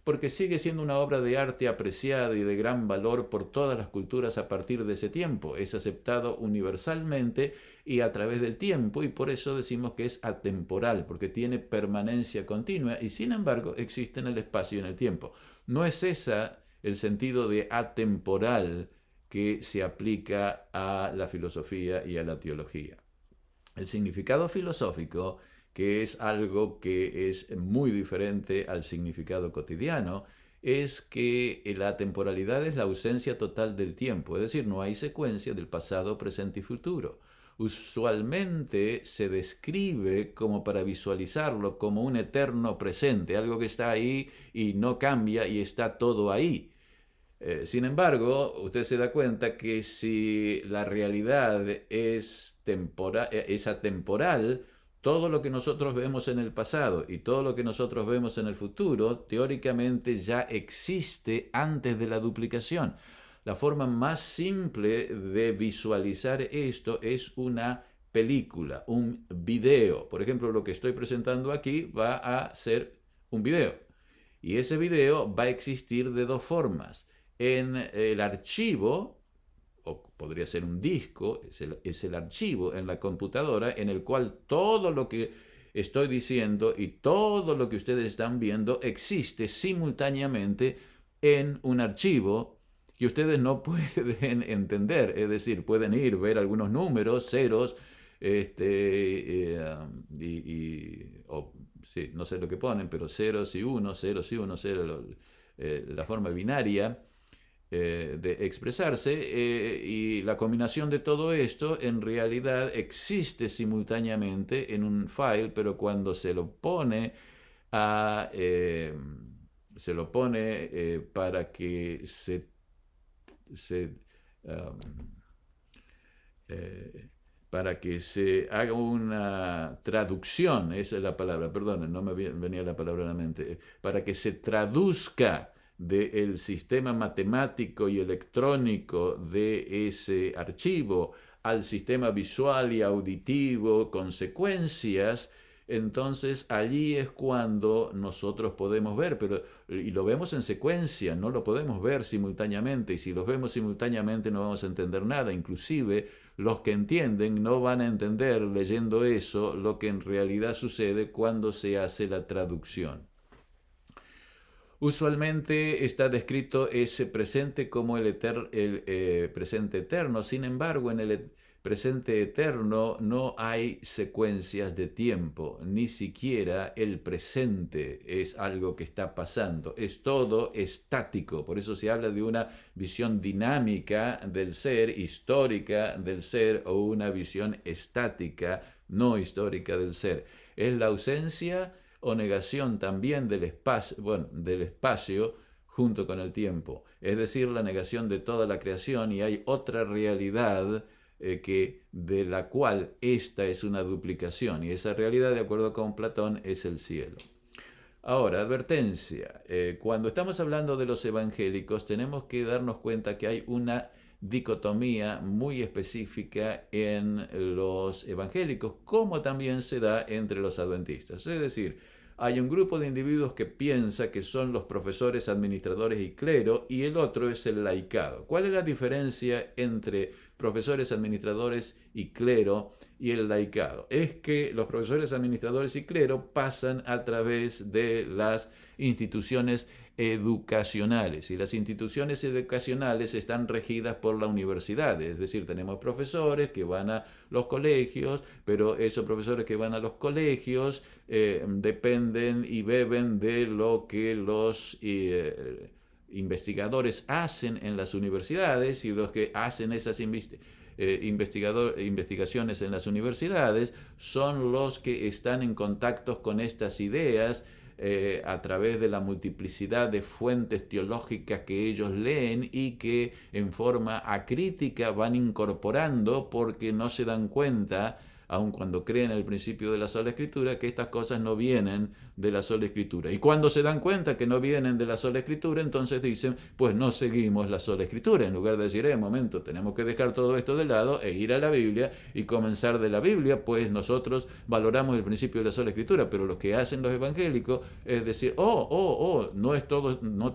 porque sigue siendo una obra de arte apreciada y de gran valor por todas las culturas a partir de ese tiempo. Es aceptado universalmente y a través del tiempo, y por eso decimos que es atemporal, porque tiene permanencia continua y sin embargo existe en el espacio y en el tiempo. No es esa el sentido de atemporal que se aplica a la filosofía y a la teología. El significado filosófico, que es algo que es muy diferente al significado cotidiano, es que la temporalidad es la ausencia total del tiempo, es decir, no hay secuencia del pasado, presente y futuro. Usualmente se describe como para visualizarlo como un eterno presente, algo que está ahí y no cambia y está todo ahí. Sin embargo, usted se da cuenta que si la realidad es atemporal, todo lo que nosotros vemos en el pasado y todo lo que nosotros vemos en el futuro, teóricamente ya existe antes de la duplicación. La forma más simple de visualizar esto es una película, un video. Por ejemplo, lo que estoy presentando aquí va a ser un video. Y ese video va a existir de dos formas. En el archivo, o podría ser un disco, es el archivo en la computadora en el cual todo lo que estoy diciendo y todo lo que ustedes están viendo existe simultáneamente en un archivo que ustedes no pueden entender. Es decir, pueden ver algunos números, ceros, sí, no sé lo que ponen, pero ceros y unos, la forma binaria de expresarse, y la combinación de todo esto en realidad existe simultáneamente en un file, pero cuando se lo pone a, para que se para que se haga una traducción, esa es la palabra, perdón, no me venía la palabra a la mente, para que se traduzca del sistema matemático y electrónico de ese archivo al sistema visual y auditivo con secuencias, entonces allí es cuando nosotros podemos ver, y lo vemos en secuencia, no lo podemos ver simultáneamente, y si los vemos simultáneamente no vamos a entender nada, inclusive los que entienden no van a entender leyendo eso lo que en realidad sucede cuando se hace la traducción. Usualmente está descrito ese presente como el presente eterno. Sin embargo, en el presente eterno no hay secuencias de tiempo, ni siquiera el presente es algo que está pasando, es todo estático. Por eso se habla de una visión dinámica del ser, histórica del ser, o una visión estática, no histórica del ser. Es la ausencia o negación también del espacio junto con el tiempo, es decir, la negación de toda la creación, y hay otra realidad de la cual esta es una duplicación, y esa realidad, de acuerdo con Platón, es el cielo. Ahora, advertencia, cuando estamos hablando de los evangélicos tenemos que darnos cuenta que hay una dicotomía muy específica en los evangélicos, como también se da entre los adventistas. Es decir, hay un grupo de individuos que piensa que son los profesores, administradores y clero, y el otro es el laicado. ¿Cuál es la diferencia entre profesores, administradores y clero y el laicado? Es que los profesores, administradores y clero pasan a través de las instituciones educacionales, y las instituciones educacionales están regidas por la universidad, es decir, tenemos profesores que van a los colegios, pero esos profesores que van a los colegios dependen y beben de lo que los investigadores hacen en las universidades, y los que hacen esas investigaciones en las universidades son los que están en contacto con estas ideas a través de la multiplicidad de fuentes teológicas que ellos leen y que en forma acrítica van incorporando, porque no se dan cuenta, aun cuando creen el principio de la sola escritura, que estas cosas no vienen de la sola escritura. Y cuando se dan cuenta que no vienen de la sola escritura, entonces dicen, pues no seguimos la sola escritura, en lugar de decir, momento, tenemos que dejar todo esto de lado e ir a la Biblia y comenzar de la Biblia, pues nosotros valoramos el principio de la sola escritura. Pero lo que hacen los evangélicos es decir, no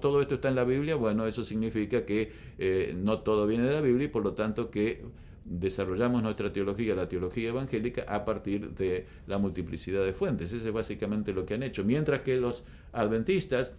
todo esto está en la Biblia. Bueno, eso significa que no todo viene de la Biblia, y por lo tanto que desarrollamos nuestra teología, la teología evangélica, a partir de la multiplicidad de fuentes. Eso es básicamente lo que han hecho. Mientras que los adventistas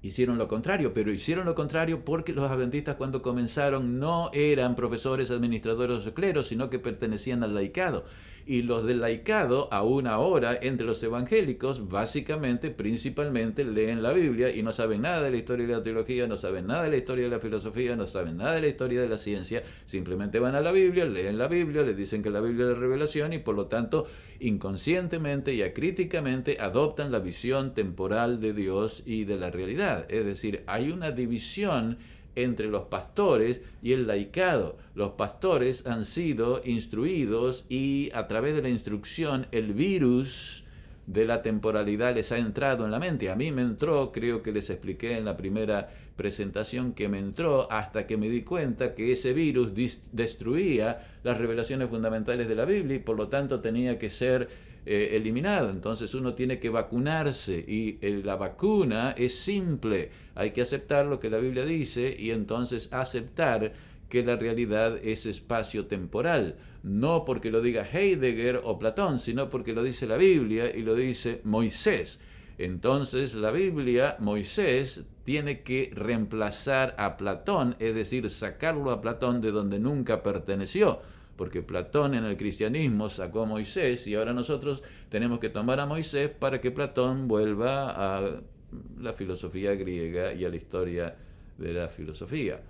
hicieron lo contrario, pero hicieron lo contrario porque los adventistas cuando comenzaron no eran profesores, administradores o cleros, sino que pertenecían al laicado. Y los del laicado, aún ahora, entre los evangélicos, básicamente, principalmente, leen la Biblia y no saben nada de la historia de la teología, no saben nada de la historia de la filosofía, no saben nada de la historia de la ciencia, simplemente van a la Biblia, leen la Biblia, les dicen que la Biblia es la revelación y por lo tanto, inconscientemente y acríticamente adoptan la visión temporal de Dios y de la realidad. Es decir, hay una división entre los pastores y el laicado. Los pastores han sido instruidos y a través de la instrucción el virus de la temporalidad les ha entrado en la mente. A mí me entró, creo que les expliqué en la primera presentación que me entró hasta que me di cuenta que ese virus destruía las revelaciones fundamentales de la Biblia y por lo tanto tenía que ser eliminado. Entonces uno tiene que vacunarse y la vacuna es simple. Hay que aceptar lo que la Biblia dice y entonces aceptar que la realidad es espacio-temporal. No porque lo diga Heidegger o Platón, sino porque lo dice la Biblia y lo dice Moisés. Entonces la Biblia, Moisés, tiene que reemplazar a Platón, es decir, sacarlo a Platón de donde nunca perteneció. Porque Platón en el cristianismo sacó a Moisés y ahora nosotros tenemos que tomar a Moisés para que Platón vuelva a la filosofía griega y a la historia de la filosofía.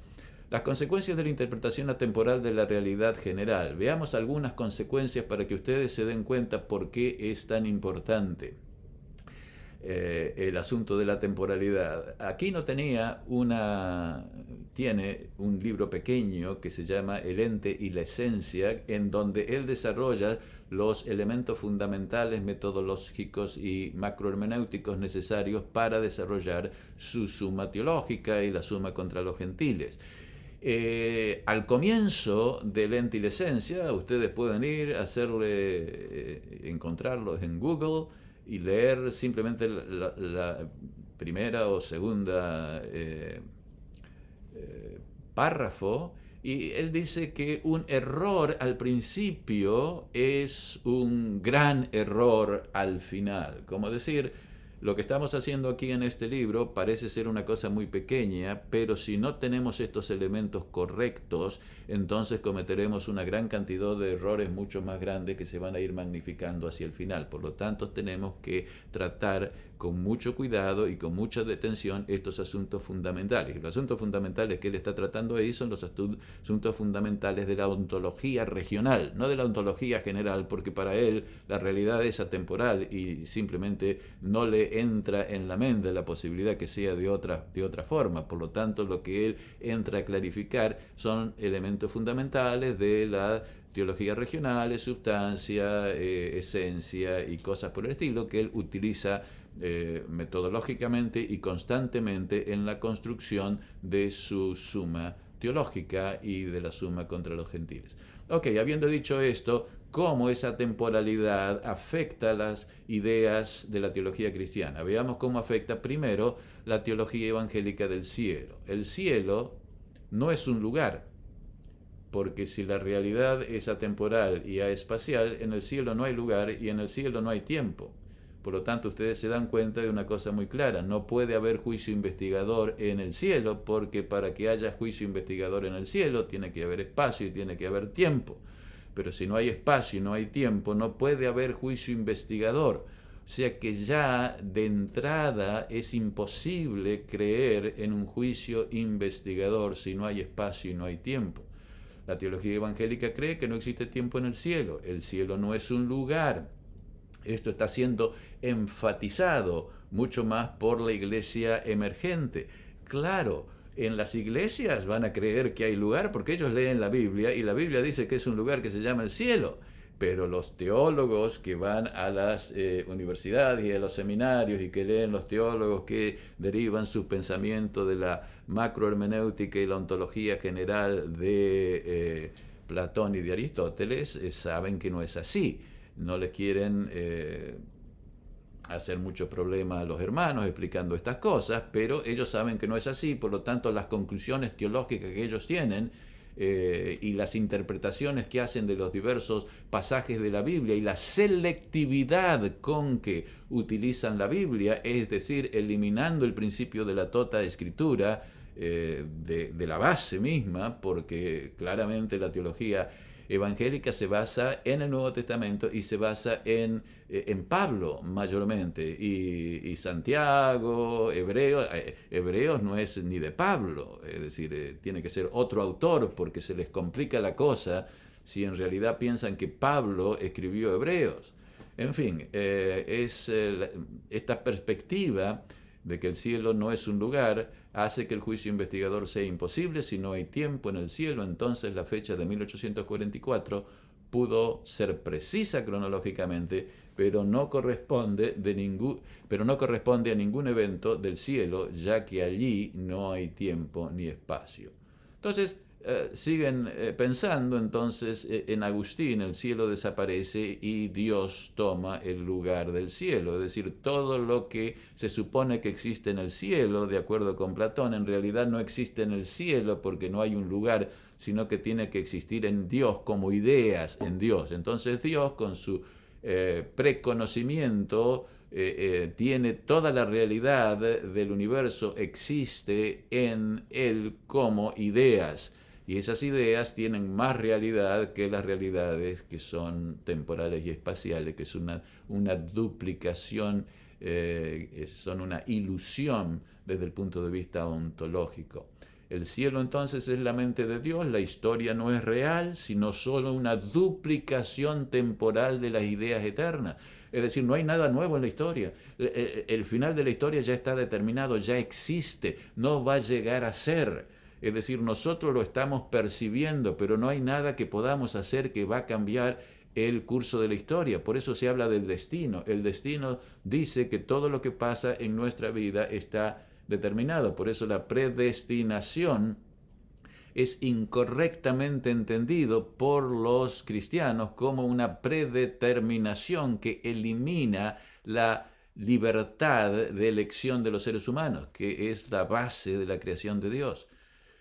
Las consecuencias de la interpretación atemporal de la realidad general. Veamos algunas consecuencias para que ustedes se den cuenta por qué es tan importante el asunto de la temporalidad. Aquino tiene un libro pequeño que se llama El ente y la esencia, en donde él desarrolla los elementos fundamentales, metodológicos y macrohermenéuticos necesarios para desarrollar su suma teológica y la suma contra los gentiles. Al comienzo del ente y la esencia, ustedes pueden ir a encontrarlos en Google y leer simplemente la primera o segunda párrafo, y él dice que un error al principio es un gran error al final. Como decir, lo que estamos haciendo aquí en este libro parece ser una cosa muy pequeña, pero si no tenemos estos elementos correctos, entonces cometeremos una gran cantidad de errores mucho más grandes que se van a ir magnificando hacia el final. Por lo tanto, tenemos que tratar con mucho cuidado y con mucha detención estos asuntos fundamentales. Los asuntos fundamentales que él está tratando ahí son los asuntos fundamentales de la ontología regional, no de la ontología general, porque para él la realidad es atemporal y simplemente no le entra en la mente la posibilidad que sea de otra forma. Por lo tanto, lo que él entra a clarificar son elementos fundamentales de la teología regional, sustancia, esencia y cosas por el estilo que él utiliza metodológicamente y constantemente en la construcción de su suma teológica y de la suma contra los gentiles. Ok, habiendo dicho esto, ¿cómo esa temporalidad afecta las ideas de la teología cristiana? Veamos cómo afecta primero la teología evangélica del cielo. El cielo no es un lugar, porque si la realidad es atemporal y espacial, en el cielo no hay lugar y en el cielo no hay tiempo. Por lo tanto, ustedes se dan cuenta de una cosa muy clara: no puede haber juicio investigador en el cielo, porque para que haya juicio investigador en el cielo tiene que haber espacio y tiene que haber tiempo. Pero si no hay espacio y no hay tiempo, no puede haber juicio investigador. O sea que ya de entrada es imposible creer en un juicio investigador si no hay espacio y no hay tiempo. La teología evangélica cree que no existe tiempo en el cielo. El cielo no es un lugar. Esto está siendo enfatizado mucho más por la iglesia emergente. Claro, en las iglesias van a creer que hay lugar porque ellos leen la Biblia y la Biblia dice que es un lugar que se llama el cielo. Pero los teólogos que van a las universidades y a los seminarios y que leen los teólogos que derivan sus pensamientos de la macrohermenéutica y la ontología general de Platón y de Aristóteles, saben que no es así. No les quieren hacer mucho problema a los hermanos explicando estas cosas, pero ellos saben que no es así. Por lo tanto, las conclusiones teológicas que ellos tienen y las interpretaciones que hacen de los diversos pasajes de la Biblia y la selectividad con que utilizan la Biblia, es decir, eliminando el principio de la tota escritura de la base misma, porque claramente la teología evangélica se basa en el Nuevo Testamento y se basa en Pablo mayormente, y Santiago, Hebreos no es ni de Pablo, es decir, tiene que ser otro autor porque se les complica la cosa si en realidad piensan que Pablo escribió Hebreos. En fin, esta perspectiva de que el cielo no es un lugar hace que el juicio investigador sea imposible. Si no hay tiempo en el cielo, entonces la fecha de 1844 pudo ser precisa cronológicamente, pero no corresponde a ningún evento del cielo, ya que allí no hay tiempo ni espacio. Entonces, siguen pensando entonces en Agustín, el cielo desaparece y Dios toma el lugar del cielo, es decir, todo lo que se supone que existe en el cielo, de acuerdo con Platón, en realidad no existe en el cielo porque no hay un lugar, sino que tiene que existir en Dios, como ideas en Dios. Entonces Dios, con su preconocimiento, tiene toda la realidad del universo, existe en él como ideas. Y esas ideas tienen más realidad que las realidades que son temporales y espaciales, que es una duplicación, son una ilusión desde el punto de vista ontológico. El cielo entonces es la mente de Dios, la historia no es real, sino solo una duplicación temporal de las ideas eternas. Es decir, no hay nada nuevo en la historia. El final de la historia ya está determinado, ya existe, no va a llegar a ser. Es decir, nosotros lo estamos percibiendo, pero no hay nada que podamos hacer que va a cambiar el curso de la historia. Por eso se habla del destino. El destino dice que todo lo que pasa en nuestra vida está determinado. Por eso la predestinación es incorrectamente entendido por los cristianos como una predeterminación que elimina la libertad de elección de los seres humanos, que es la base de la creación de Dios.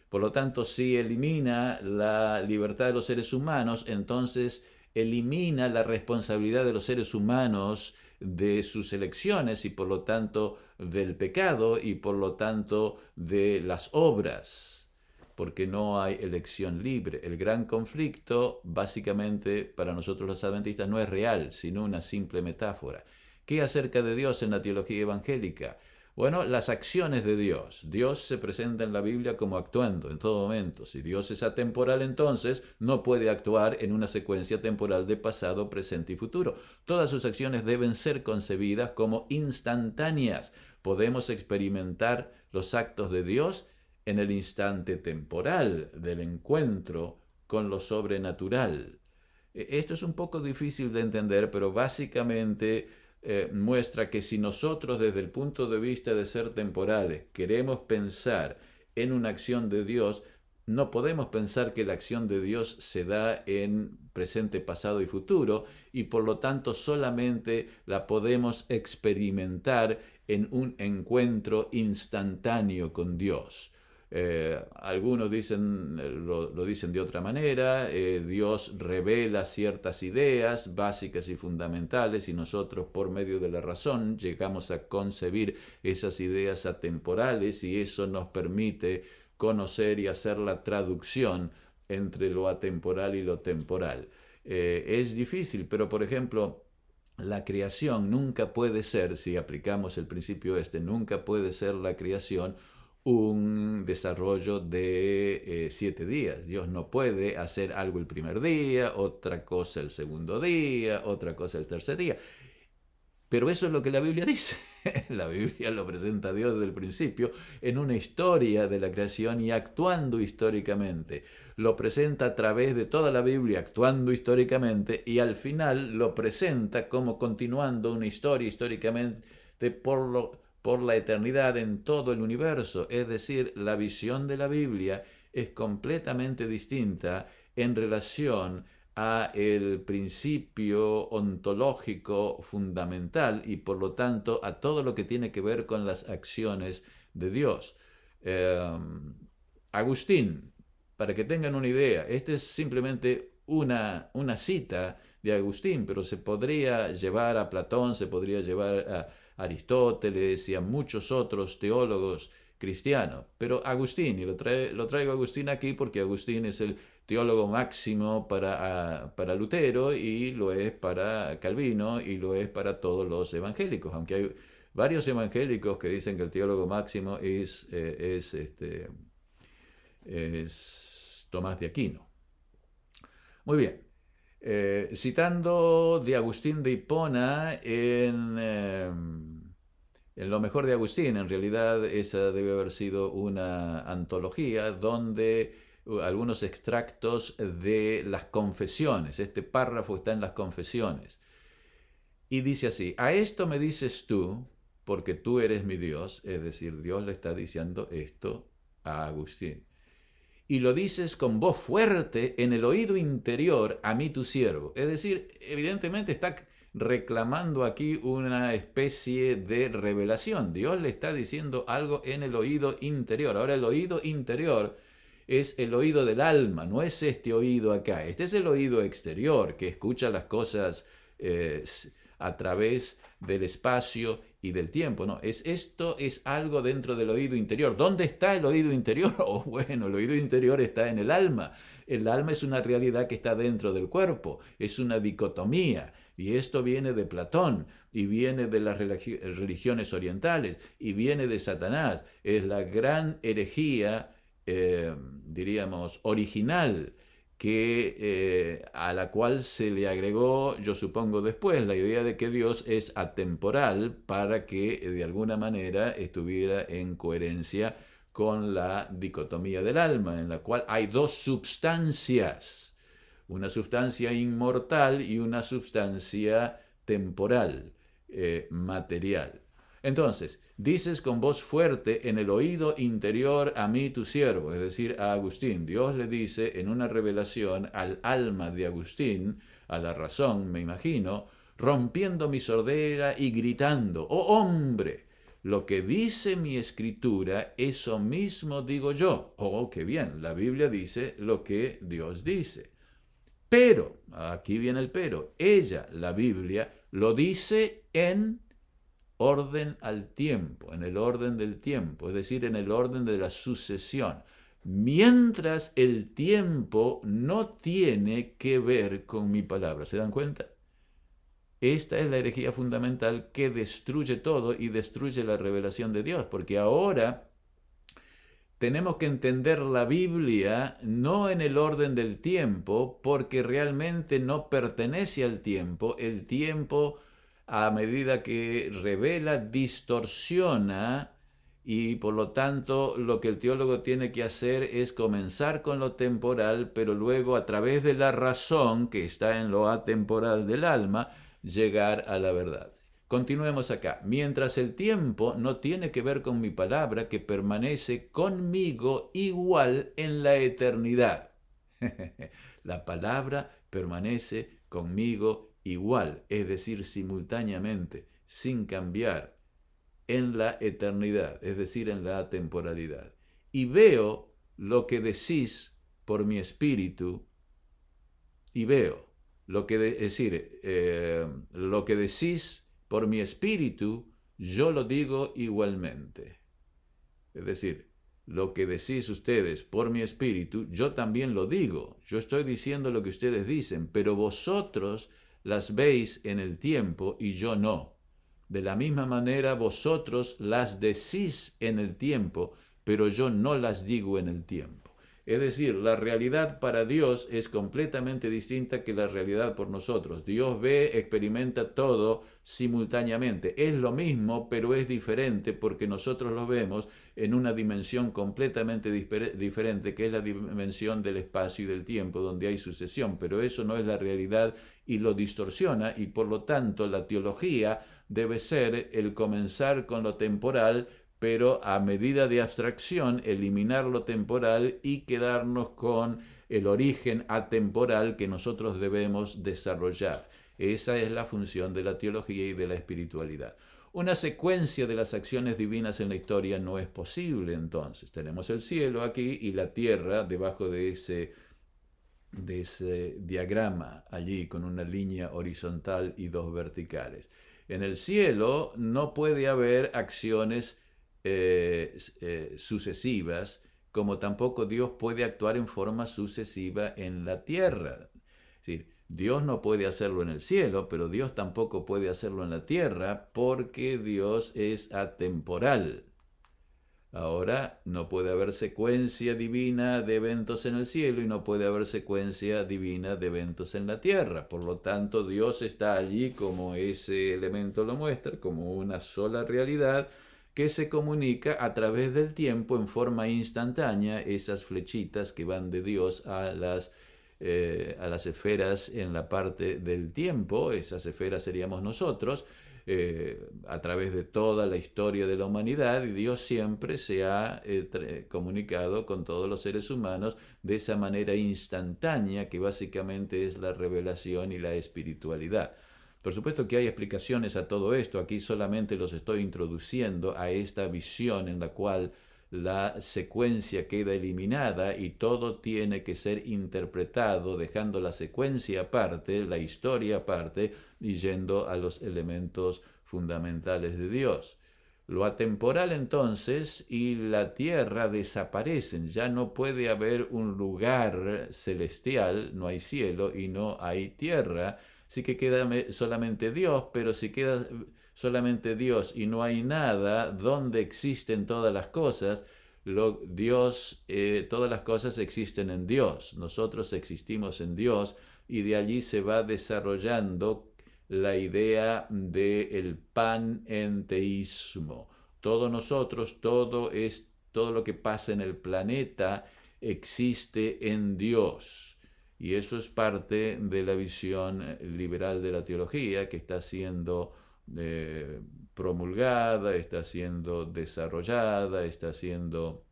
Por lo tanto, si elimina la libertad de los seres humanos, entonces elimina la responsabilidad de los seres humanos de sus elecciones y por lo tanto del pecado y por lo tanto de las obras, porque no hay elección libre. El gran conflicto, básicamente, para nosotros los adventistas no es real, sino una simple metáfora. ¿Qué acerca de Dios en la teología evangélica? Bueno, las acciones de Dios. Dios se presenta en la Biblia como actuando en todo momento. Si Dios es atemporal, entonces no puede actuar en una secuencia temporal de pasado, presente y futuro. Todas sus acciones deben ser concebidas como instantáneas. Podemos experimentar los actos de Dios en el instante temporal del encuentro con lo sobrenatural. Esto es un poco difícil de entender, pero básicamente muestra que si nosotros desde el punto de vista de ser temporales queremos pensar en una acción de Dios, no podemos pensar que la acción de Dios se da en presente, pasado y futuro, y por lo tanto solamente la podemos experimentar en un encuentro instantáneo con Dios. Algunos lo dicen de otra manera. Dios revela ciertas ideas básicas y fundamentales y nosotros por medio de la razón llegamos a concebir esas ideas atemporales y eso nos permite conocer y hacer la traducción entre lo atemporal y lo temporal. Es difícil, pero por ejemplo, la creación nunca puede ser, si aplicamos el principio nunca puede ser la creación un desarrollo de 7 días. Dios no puede hacer algo el primer día, otra cosa el segundo día, otra cosa el tercer día. Pero eso es lo que la Biblia dice. La Biblia lo presenta a Dios desde el principio en una historia de la creación y actuando históricamente. Lo presenta a través de toda la Biblia actuando históricamente y al final lo presenta como continuando una historia históricamente por la eternidad en todo el universo. Es decir, la visión de la Biblia es completamente distinta en relación a el principio ontológico fundamental y por lo tanto a todo lo que tiene que ver con las acciones de Dios. Agustín, Para que tengan una idea, esta es simplemente una cita de Agustín, pero se podría llevar a Platón, se podría llevar a Aristóteles y a muchos otros teólogos cristianos. Pero Agustín, y lo traigo a Agustín aquí porque Agustín es el teólogo máximo para Lutero, y lo es para Calvino, y lo es para todos los evangélicos, aunque hay varios evangélicos que dicen que el teólogo máximo es Tomás de Aquino. Muy bien. Citando de Agustín de Hipona en lo mejor de Agustín, en realidad esa debe haber sido una antología donde algunos extractos de las confesiones, este párrafo está en las confesiones, y dice así: a esto me dices tú, porque tú eres mi Dios, es decir, Dios le está diciendo esto a Agustín. Y lo dices con voz fuerte en el oído interior a mí tu siervo. Es decir, evidentemente está reclamando aquí una especie de revelación. Dios le está diciendo algo en el oído interior. Ahora, el oído interior es el oído del alma, no es este oído acá. Este es el oído exterior que escucha las cosas a través del espacio y del tiempo. No, esto es algo dentro del oído interior. ¿Dónde está el oído interior? Oh, bueno, el oído interior está en el alma. El alma es una realidad que está dentro del cuerpo, es una dicotomía. Y esto viene de Platón, y viene de las religiones orientales, y viene de Satanás. Es la gran herejía, diríamos, original, a la cual se le agregó, yo supongo después, la idea de que Dios es atemporal para que de alguna manera estuviera en coherencia con la dicotomía del alma, en la cual hay dos substancias, una sustancia inmortal y una sustancia temporal, material. Entonces, dices con voz fuerte en el oído interior a mí tu siervo, es decir, a Agustín. Dios le dice en una revelación al alma de Agustín, a la razón, me imagino, rompiendo mi sordera y gritando: oh hombre, lo que dice mi escritura, eso mismo digo yo. Oh, qué bien, la Biblia dice lo que Dios dice. Pero, aquí viene el pero, ella, la Biblia, lo dice en orden al tiempo, en el orden del tiempo, es decir, en el orden de la sucesión, mientras el tiempo no tiene que ver con mi palabra. ¿Se dan cuenta? Esta es la herejía fundamental que destruye todo y destruye la revelación de Dios, porque ahora tenemos que entender la Biblia no en el orden del tiempo, porque realmente no pertenece al tiempo. El tiempo, a medida que revela, distorsiona, y por lo tanto lo que el teólogo tiene que hacer es comenzar con lo temporal, pero luego a través de la razón que está en lo atemporal del alma, llegar a la verdad. Continuemos acá. Mientras el tiempo no tiene que ver con mi palabra, que permanece conmigo igual en la eternidad. La palabra permanece conmigo igual, es decir, simultáneamente, sin cambiar, en la eternidad, es decir, en la temporalidad. Y veo lo que decís por mi espíritu, y veo lo que lo que decís por mi espíritu, yo lo digo igualmente. Es decir, lo que decís ustedes por mi espíritu, yo también lo digo. Yo estoy diciendo lo que ustedes dicen, pero vosotros las veis en el tiempo y yo no. De la misma manera vosotros las decís en el tiempo, pero yo no las digo en el tiempo. Es decir, la realidad para Dios es completamente distinta que la realidad por nosotros. Dios ve, experimenta todo simultáneamente. Es lo mismo, pero es diferente porque nosotros lo vemos en una dimensión completamente diferente, que es la dimensión del espacio y del tiempo, donde hay sucesión. Pero eso no es la realidad y lo distorsiona, y por lo tanto la teología debe ser el comenzar con lo temporal, pero a medida de abstracción eliminar lo temporal y quedarnos con el origen atemporal que nosotros debemos desarrollar. Esa es la función de la teología y de la espiritualidad. Una secuencia de las acciones divinas en la historia no es posible entonces. Tenemos el cielo aquí y la tierra debajo de ese diagrama allí con una línea horizontal y dos verticales. En el cielo no puede haber acciones sucesivas, como tampoco Dios puede actuar en forma sucesiva en la tierra. Es decir, Dios no puede hacerlo en el cielo, pero Dios tampoco puede hacerlo en la tierra porque Dios es atemporal. Ahora, no puede haber secuencia divina de eventos en el cielo y no puede haber secuencia divina de eventos en la tierra. Por lo tanto, Dios está allí como ese elemento lo muestra, como una sola realidad que se comunica a través del tiempo en forma instantánea, esas flechitas que van de Dios a las esferas en la parte del tiempo. Esas esferas seríamos nosotros, a través de toda la historia de la humanidad, y Dios siempre se ha comunicado con todos los seres humanos de esa manera instantánea que básicamente es la revelación y la espiritualidad. Por supuesto que hay explicaciones a todo esto, aquí solamente los estoy introduciendo a esta visión en la cual la secuencia queda eliminada y todo tiene que ser interpretado, dejando la secuencia aparte, la historia aparte, y yendo a los elementos fundamentales de Dios. Lo atemporal entonces y la tierra desaparecen, ya no puede haber un lugar celestial, no hay cielo y no hay tierra, así que queda solamente Dios, pero si queda solamente Dios y no hay nada donde existen todas las cosas, todas las cosas existen en Dios, nosotros existimos en Dios y de allí se va desarrollando la idea del panenteísmo. Todos nosotros, todo lo que pasa en el planeta existe en Dios. Y eso es parte de la visión liberal de la teología que está siendo promulgada, está siendo desarrollada, está siendo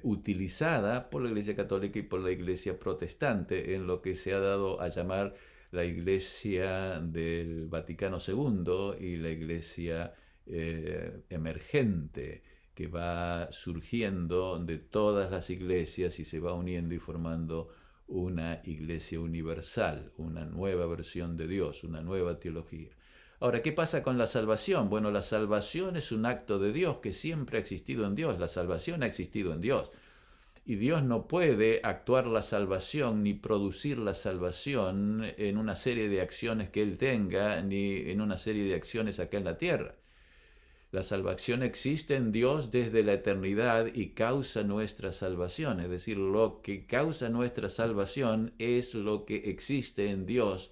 utilizada por la Iglesia Católica y por la Iglesia Protestante en lo que se ha dado a llamar la Iglesia del Vaticano II y la Iglesia emergente, que va surgiendo de todas las iglesias y se va uniendo y formando una iglesia universal, una nueva versión de Dios, una nueva teología. Ahora, ¿qué pasa con la salvación? Bueno, la salvación es un acto de Dios que siempre ha existido en Dios. La salvación ha existido en Dios. Y Dios no puede actuar la salvación ni producir la salvación en una serie de acciones que Él tenga, ni en una serie de acciones acá en la tierra. La salvación existe en Dios desde la eternidad y causa nuestra salvación. Es decir, lo que causa nuestra salvación es lo que existe en Dios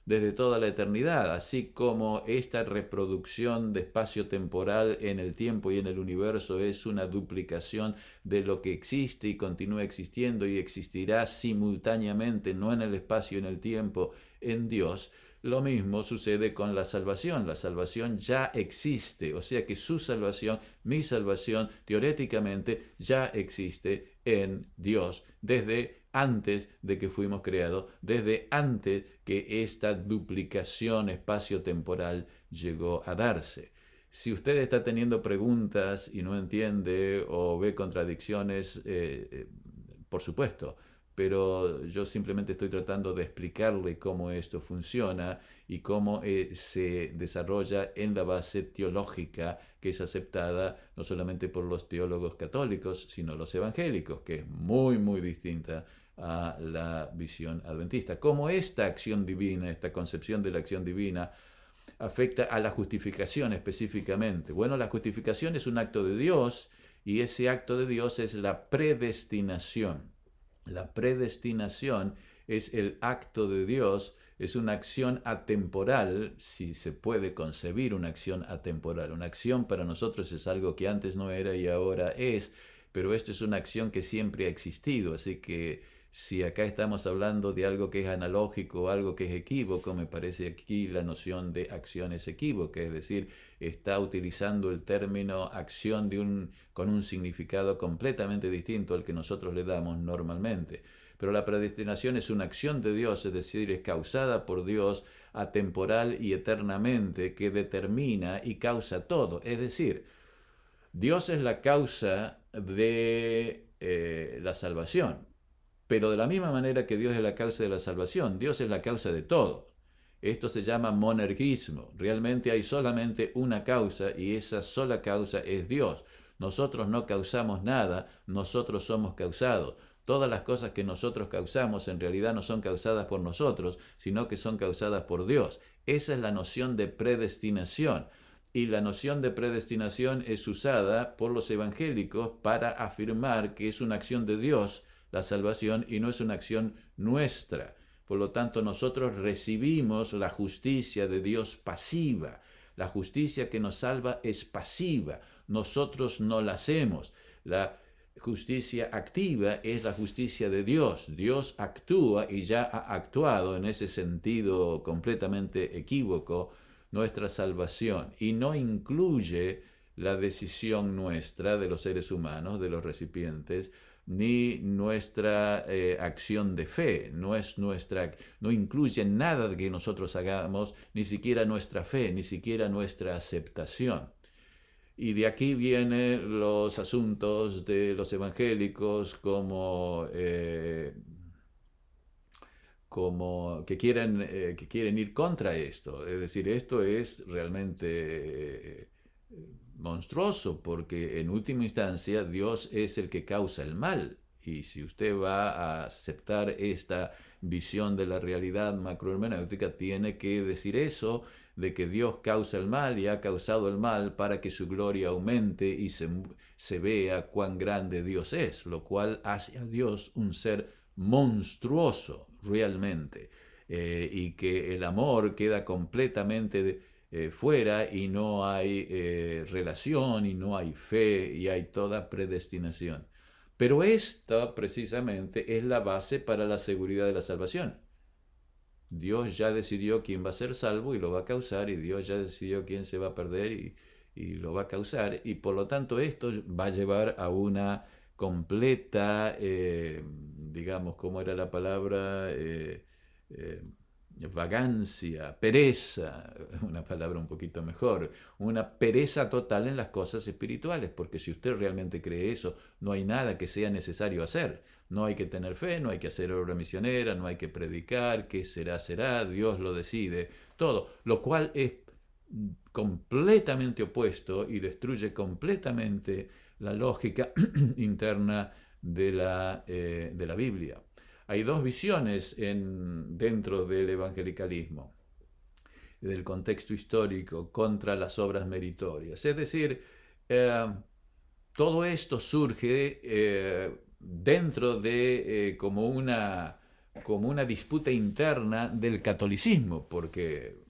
desde toda la eternidad, así como esta reproducción de espacio-temporal en el tiempo y en el universo es una duplicación de lo que existe y continúa existiendo y existirá simultáneamente, no en el espacio y en el tiempo, en Dios. Lo mismo sucede con la salvación. La salvación ya existe, o sea que su salvación, mi salvación, teóricamente ya existe en Dios desde antes de que fuimos creados, desde antes que esta duplicación espacio-temporal llegó a darse. Si usted está teniendo preguntas y no entiende o ve contradicciones, por supuesto, pero yo simplemente estoy tratando de explicarle cómo esto funciona y cómo se desarrolla en la base teológica que es aceptada no solamente por los teólogos católicos, sino los evangélicos, que es muy, muy distinta a la visión adventista. Cómo esta acción divina, esta concepción de la acción divina, afecta a la justificación específicamente. Bueno, la justificación es un acto de Dios y ese acto de Dios es la predestinación. La predestinación es el acto de Dios, es una acción atemporal, si se puede concebir una acción atemporal. Una acción para nosotros es algo que antes no era y ahora es, pero esto es una acción que siempre ha existido, así que si acá estamos hablando de algo que es analógico, algo que es equívoco, me parece aquí la noción de acción es equívoca, es decir, está utilizando el término acción con un significado completamente distinto al que nosotros le damos normalmente. pero la predestinación es una acción de Dios, es decir, es causada por Dios atemporal y eternamente, que determina y causa todo. Es decir, Dios es la causa de la salvación, pero de la misma manera que Dios es la causa de la salvación, Dios es la causa de todo. Esto se llama monergismo. Realmente hay solamente una causa y esa sola causa es Dios. Nosotros no causamos nada, nosotros somos causados. Todas las cosas que nosotros causamos en realidad no son causadas por nosotros, sino que son causadas por Dios. Esa es la noción de predestinación. Y la noción de predestinación es usada por los evangélicos para afirmar que es una acción de Dios la salvación y no es una acción nuestra. Por lo tanto, nosotros recibimos la justicia de Dios pasiva. La justicia que nos salva es pasiva. Nosotros no la hacemos. La justicia activa es la justicia de Dios. Dios actúa y ya ha actuado en ese sentido completamente equívoco nuestra salvación y no incluye la decisión nuestra de los seres humanos, de los recipientes, ni nuestra acción de fe, no incluye nada de que nosotros hagamos, ni siquiera nuestra fe, ni siquiera nuestra aceptación. Y de aquí vienen los asuntos de los evangélicos como que quieren ir contra esto. Es decir, esto es realmente monstruoso porque en última instancia Dios es el que causa el mal. Y si usted va a aceptar esta visión de la realidad macrohermenéutica, tiene que decir eso, de que Dios causa el mal y ha causado el mal para que su gloria aumente y se vea cuán grande Dios es, lo cual hace a Dios un ser monstruoso realmente, y que el amor queda completamente fuera y no hay relación y no hay fe y hay toda predestinación. Pero esta precisamente es la base para la seguridad de la salvación. Dios ya decidió quién va a ser salvo y lo va a causar, y Dios ya decidió quién se va a perder y lo va a causar, y por lo tanto esto va a llevar a una completa, digamos, ¿cómo era la palabra? Eh, Vagancia, pereza, una palabra un poquito mejor, una pereza total en las cosas espirituales, porque si usted realmente cree eso, no hay nada que sea necesario hacer. No hay que tener fe, no hay que hacer obra misionera, no hay que predicar, qué será, será, Dios lo decide, todo, lo cual es completamente opuesto y destruye completamente la lógica interna de la Biblia. Hay dos visiones dentro del evangelicalismo, del contexto histórico, contra las obras meritorias. Es decir, todo esto surge dentro de como una disputa interna del catolicismo, porque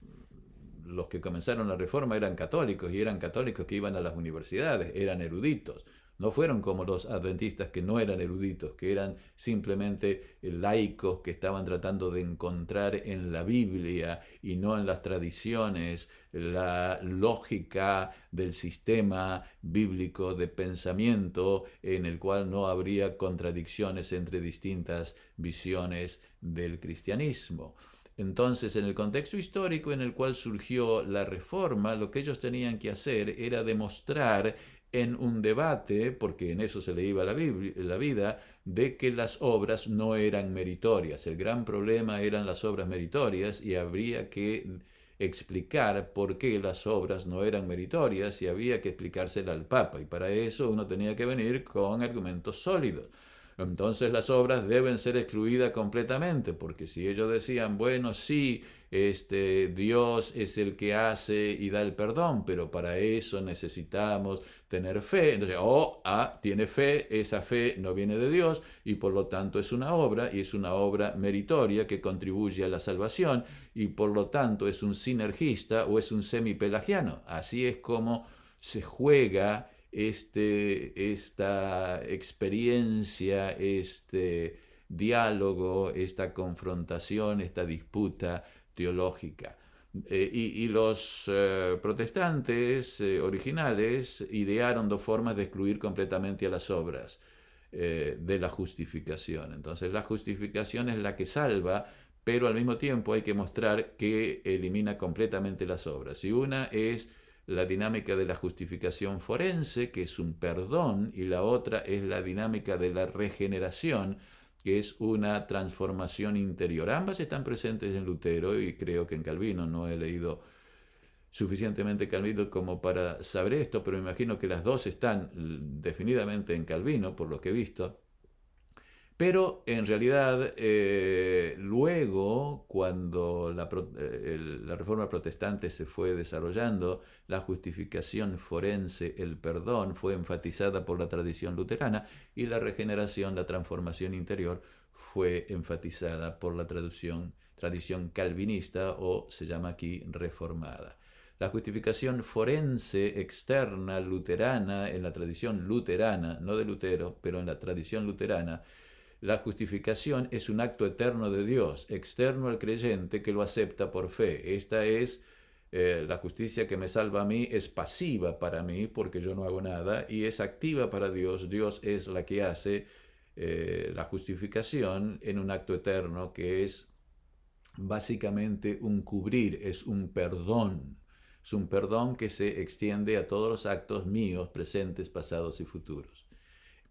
los que comenzaron la reforma eran católicos y eran católicos que iban a las universidades, eran eruditos. No fueron como los adventistas que no eran eruditos, que eran simplemente laicos que estaban tratando de encontrar en la Biblia y no en las tradiciones la lógica del sistema bíblico de pensamiento en el cual no habría contradicciones entre distintas visiones del cristianismo. Entonces, en el contexto histórico en el cual surgió la reforma, lo que ellos tenían que hacer era demostrar en un debate, porque en eso se le iba la vida, de que las obras no eran meritorias. El gran problema eran las obras meritorias y habría que explicar por qué las obras no eran meritorias y había que explicársela al Papa. Y para eso uno tenía que venir con argumentos sólidos. Entonces las obras deben ser excluidas completamente, porque si ellos decían, bueno, sí, Dios es el que hace y da el perdón, pero para eso necesitamos tener fe. Entonces, tiene fe, esa fe no viene de Dios y por lo tanto es una obra, y es una obra meritoria que contribuye a la salvación, y por lo tanto es un sinergista o es un semipelagiano. Así es como se juega esta experiencia, este diálogo, esta confrontación, esta disputa teológica. Y los protestantes originales idearon dos formas de excluir completamente a las obras. de la justificación. Entonces la justificación es la que salva, pero al mismo tiempo hay que mostrar que elimina completamente las obras. Y una es la dinámica de la justificación forense, que es un perdón, y la otra es la dinámica de la regeneración, que es una transformación interior. Ambas están presentes en Lutero y creo que en Calvino. No he leído suficientemente Calvino como para saber esto, pero me imagino que las dos están definidamente en Calvino, por lo que he visto. Pero en realidad, luego, cuando la Reforma Protestante se fue desarrollando, la justificación forense, el perdón, fue enfatizada por la tradición luterana, y la regeneración, la transformación interior, fue enfatizada por la tradición calvinista, o se llama aquí reformada. La justificación forense externa luterana, en la tradición luterana, no de Lutero, pero en la tradición luterana, la justificación es un acto eterno de Dios, externo al creyente que lo acepta por fe. Esta es la justicia que me salva a mí, es pasiva para mí porque yo no hago nada, y es activa para Dios. Dios es la que hace la justificación en un acto eterno que es básicamente un cubrir, es un perdón. Es un perdón que se extiende a todos los actos míos, presentes, pasados y futuros.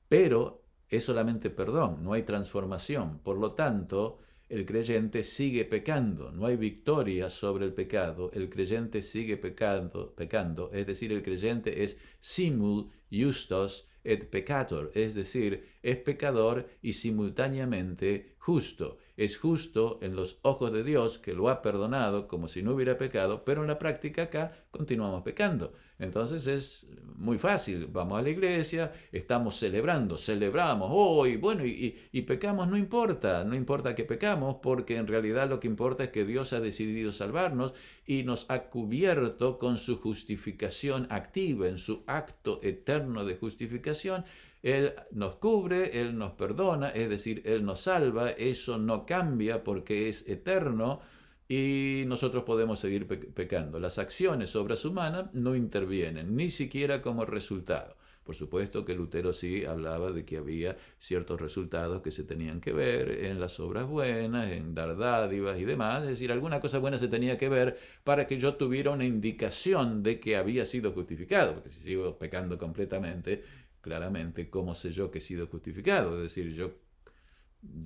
Pero es solamente perdón, no hay transformación. Por lo tanto, el creyente sigue pecando, no hay victoria sobre el pecado, el creyente sigue pecando, es decir, el creyente es simul justos et peccator, es decir, es pecador y simultáneamente justo. Es justo en los ojos de Dios, que lo ha perdonado como si no hubiera pecado, pero en la práctica acá continuamos pecando. Entonces es muy fácil, vamos a la iglesia, estamos celebramos hoy, bueno, y pecamos, no importa que pecamos, porque en realidad lo que importa es que Dios ha decidido salvarnos y nos ha cubierto con su justificación activa, en su acto eterno de justificación. Él nos cubre, Él nos perdona, es decir, Él nos salva. Eso no cambia porque es eterno, y nosotros podemos seguir pecando. Las acciones, obras humanas, no intervienen, ni siquiera como resultado. Por supuesto que Lutero sí hablaba de que había ciertos resultados que se tenían que ver en las obras buenas, en dar dádivas y demás. Es decir, alguna cosa buena se tenía que ver para que yo tuviera una indicación de que había sido justificado. Porque si sigo pecando completamente, claramente, ¿cómo sé yo que he sido justificado? Es decir,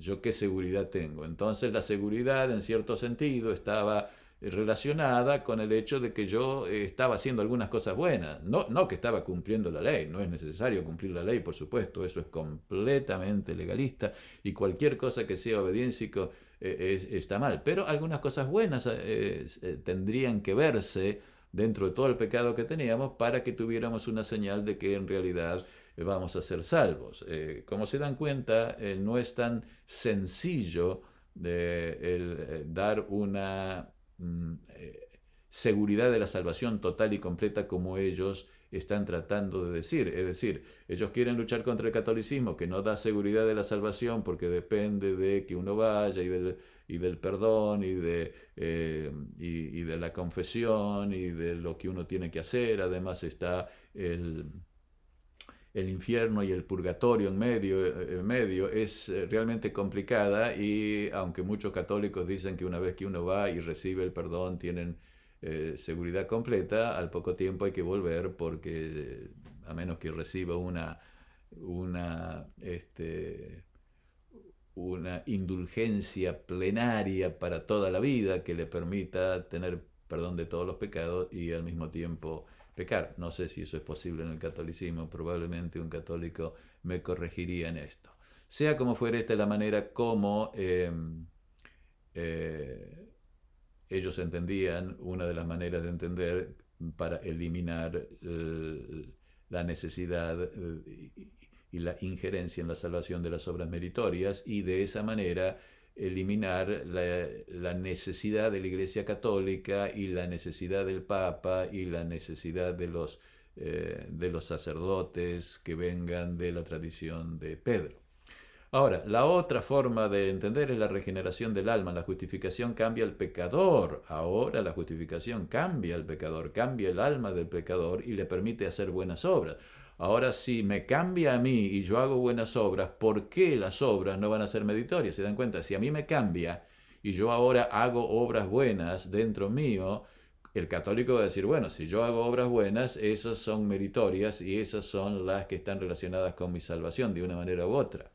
¿yo qué seguridad tengo? Entonces la seguridad, en cierto sentido, estaba relacionada con el hecho de que yo estaba haciendo algunas cosas buenas, no que estaba cumpliendo la ley. No es necesario cumplir la ley, por supuesto, eso es completamente legalista, y cualquier cosa que sea obediencia está mal, pero algunas cosas buenas tendrían que verse dentro de todo el pecado que teníamos para que tuviéramos una señal de que en realidad vamos a ser salvos. Como se dan cuenta, no es tan sencillo dar una seguridad de la salvación total y completa como ellos están tratando de decir. Es decir, ellos quieren luchar contra el catolicismo, que no da seguridad de la salvación porque depende de que uno vaya y del perdón y de la confesión y de lo que uno tiene que hacer. Además está el infierno y el purgatorio en medio. Es realmente complicada, y aunque muchos católicos dicen que una vez que uno va y recibe el perdón tienen seguridad completa, al poco tiempo hay que volver, porque a menos que reciba una indulgencia plenaria para toda la vida que le permita tener perdón de todos los pecados y al mismo tiempo pecar. No sé si eso es posible en el catolicismo, probablemente un católico me corregiría en esto. Sea como fuere, esta es la manera como ellos entendían, una de las maneras de entender para eliminar la necesidad y la injerencia en la salvación de las obras meritorias, y de esa manera eliminar la necesidad de la Iglesia Católica y la necesidad del Papa y la necesidad de los sacerdotes que vengan de la tradición de Pedro. Ahora, la otra forma de entender es la regeneración del alma. La justificación cambia al pecador. Ahora la justificación cambia al pecador, cambia el alma del pecador y le permite hacer buenas obras. Ahora, si me cambia a mí y yo hago buenas obras, ¿por qué las obras no van a ser meritorias? ¿Se dan cuenta? Si a mí me cambia y yo ahora hago obras buenas dentro mío, el católico va a decir, bueno, si yo hago obras buenas, esas son meritorias y esas son las que están relacionadas con mi salvación de una manera u otra.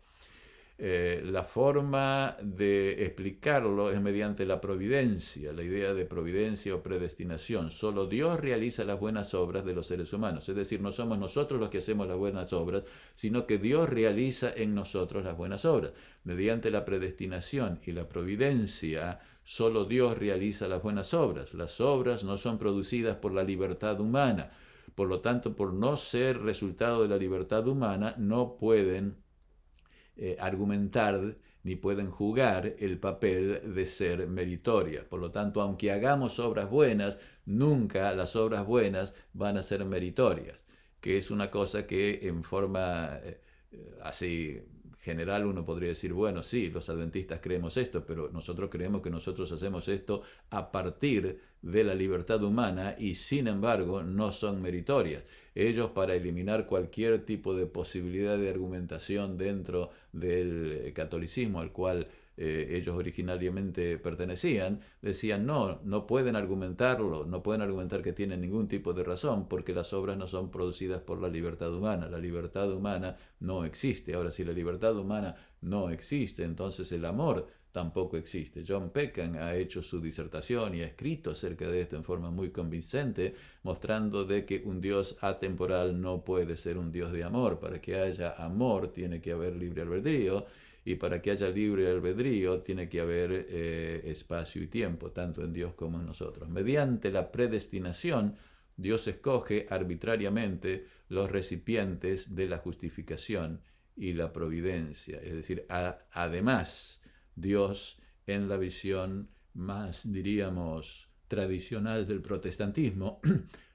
La forma de explicarlo es mediante la providencia, la idea de providencia o predestinación. Solo Dios realiza las buenas obras de los seres humanos, es decir, no somos nosotros los que hacemos las buenas obras, sino que Dios realiza en nosotros las buenas obras. Mediante la predestinación y la providencia, solo Dios realiza las buenas obras. Las obras no son producidas por la libertad humana. Por lo tanto, por no ser resultado de la libertad humana, no pueden argumentar ni pueden jugar el papel de ser meritorias. Por lo tanto, aunque hagamos obras buenas, nunca las obras buenas van a ser meritorias, que es una cosa que en forma así general uno podría decir, bueno, sí, los adventistas creemos esto, pero nosotros creemos que nosotros hacemos esto a partir de la libertad humana y sin embargo no son meritorias. Ellos, para eliminar cualquier tipo de posibilidad de argumentación dentro del catolicismo al cual ellos originariamente pertenecían, decían, no, no pueden argumentarlo, no pueden argumentar que tienen ningún tipo de razón, porque las obras no son producidas por la libertad humana. La libertad humana no existe. Ahora, si la libertad humana no existe, entonces el amor tampoco existe. John Peckham ha hecho su disertación y ha escrito acerca de esto en forma muy convincente, mostrando de que un Dios atemporal no puede ser un Dios de amor. Para que haya amor tiene que haber libre albedrío, y para que haya libre albedrío tiene que haber espacio y tiempo, tanto en Dios como en nosotros. Mediante la predestinación, Dios escoge arbitrariamente los recipientes de la justificación y la providencia. Es decir, además, Dios, en la visión más, diríamos, tradicional del protestantismo,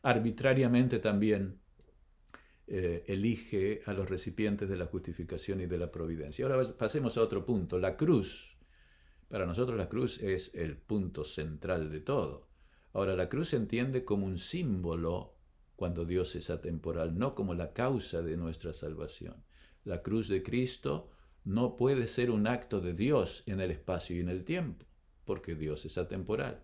arbitrariamente también elige a los recipientes de la justificación y de la providencia. Ahora pasemos a otro punto. La cruz. Para nosotros la cruz es el punto central de todo. Ahora, la cruz se entiende como un símbolo cuando Dios es atemporal, no como la causa de nuestra salvación. La cruz de Cristo no puede ser un acto de Dios en el espacio y en el tiempo, porque Dios es atemporal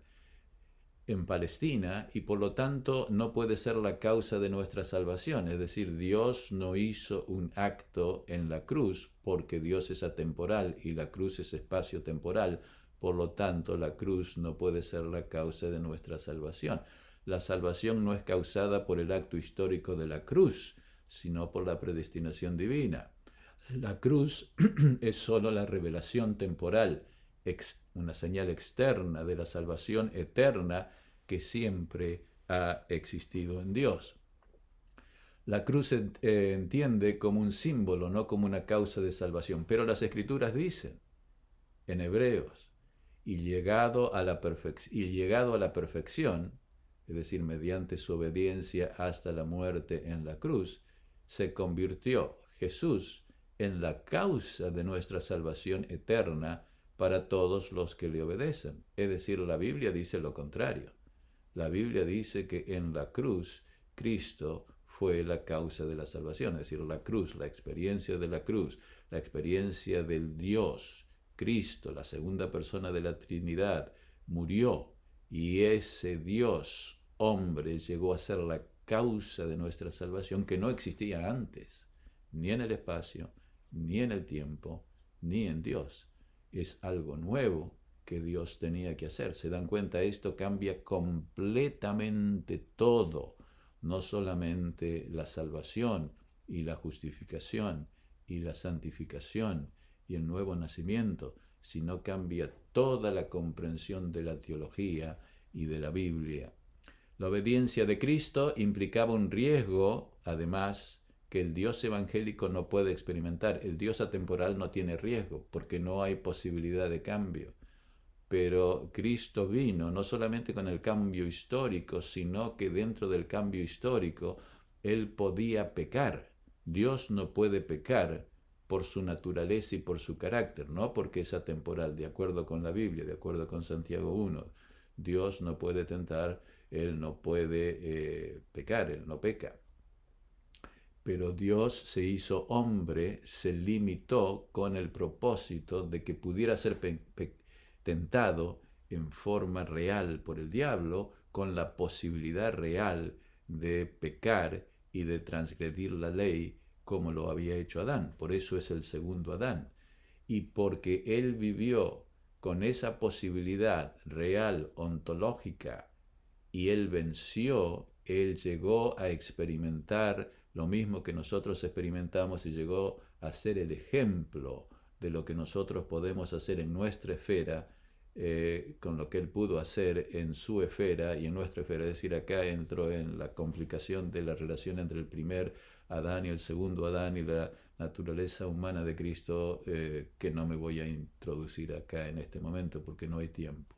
en Palestina y por lo tanto no puede ser la causa de nuestra salvación. Es decir, Dios no hizo un acto en la cruz porque Dios es atemporal y la cruz es espacio-temporal. Por lo tanto, la cruz no puede ser la causa de nuestra salvación. La salvación no es causada por el acto histórico de la cruz, sino por la predestinación divina. La cruz es sólo la revelación temporal, una señal externa de la salvación eterna que siempre ha existido en Dios. La cruz se entiende como un símbolo, no como una causa de salvación, pero las Escrituras dicen en Hebreos, y llegado a la perfección, es decir, mediante su obediencia hasta la muerte en la cruz, se convirtió Jesús en la causa de nuestra salvación eterna para todos los que le obedecen. Es decir, la Biblia dice lo contrario. La Biblia dice que en la cruz Cristo fue la causa de la salvación. Es decir, la cruz, la experiencia de la cruz, la experiencia del Dios, Cristo, la segunda persona de la Trinidad, murió y ese Dios, hombre, llegó a ser la causa de nuestra salvación que no existía antes, ni en el espacio, ni en el tiempo, ni en Dios. Es algo nuevo que Dios tenía que hacer. ¿Se dan cuenta? Esto cambia completamente todo, no solamente la salvación y la justificación y la santificación y el nuevo nacimiento, sino cambia toda la comprensión de la teología y de la Biblia. La obediencia de Cristo implicaba un riesgo, además, que el Dios evangélico no puede experimentar. El Dios atemporal no tiene riesgo, porque no hay posibilidad de cambio. Pero Cristo vino no solamente con el cambio histórico, sino que dentro del cambio histórico Él podía pecar. Dios no puede pecar por su naturaleza y por su carácter, no porque es atemporal, de acuerdo con la Biblia, de acuerdo con Santiago 1. Dios no puede tentar, Él no puede pecar, Él no peca. Pero Dios se hizo hombre, se limitó con el propósito de que pudiera ser tentado en forma real por el diablo, con la posibilidad real de pecar y de transgredir la ley como lo había hecho Adán. Por eso es el segundo Adán. Y porque él vivió con esa posibilidad real, ontológica, y él venció, él llegó a experimentar lo mismo que nosotros experimentamos y llegó a ser el ejemplo de lo que nosotros podemos hacer en nuestra esfera, con lo que él pudo hacer en su esfera y en nuestra esfera. Es decir, acá entro en la complicación de la relación entre el primer Adán y el segundo Adán y la naturaleza humana de Cristo, que no me voy a introducir acá en este momento porque no hay tiempo.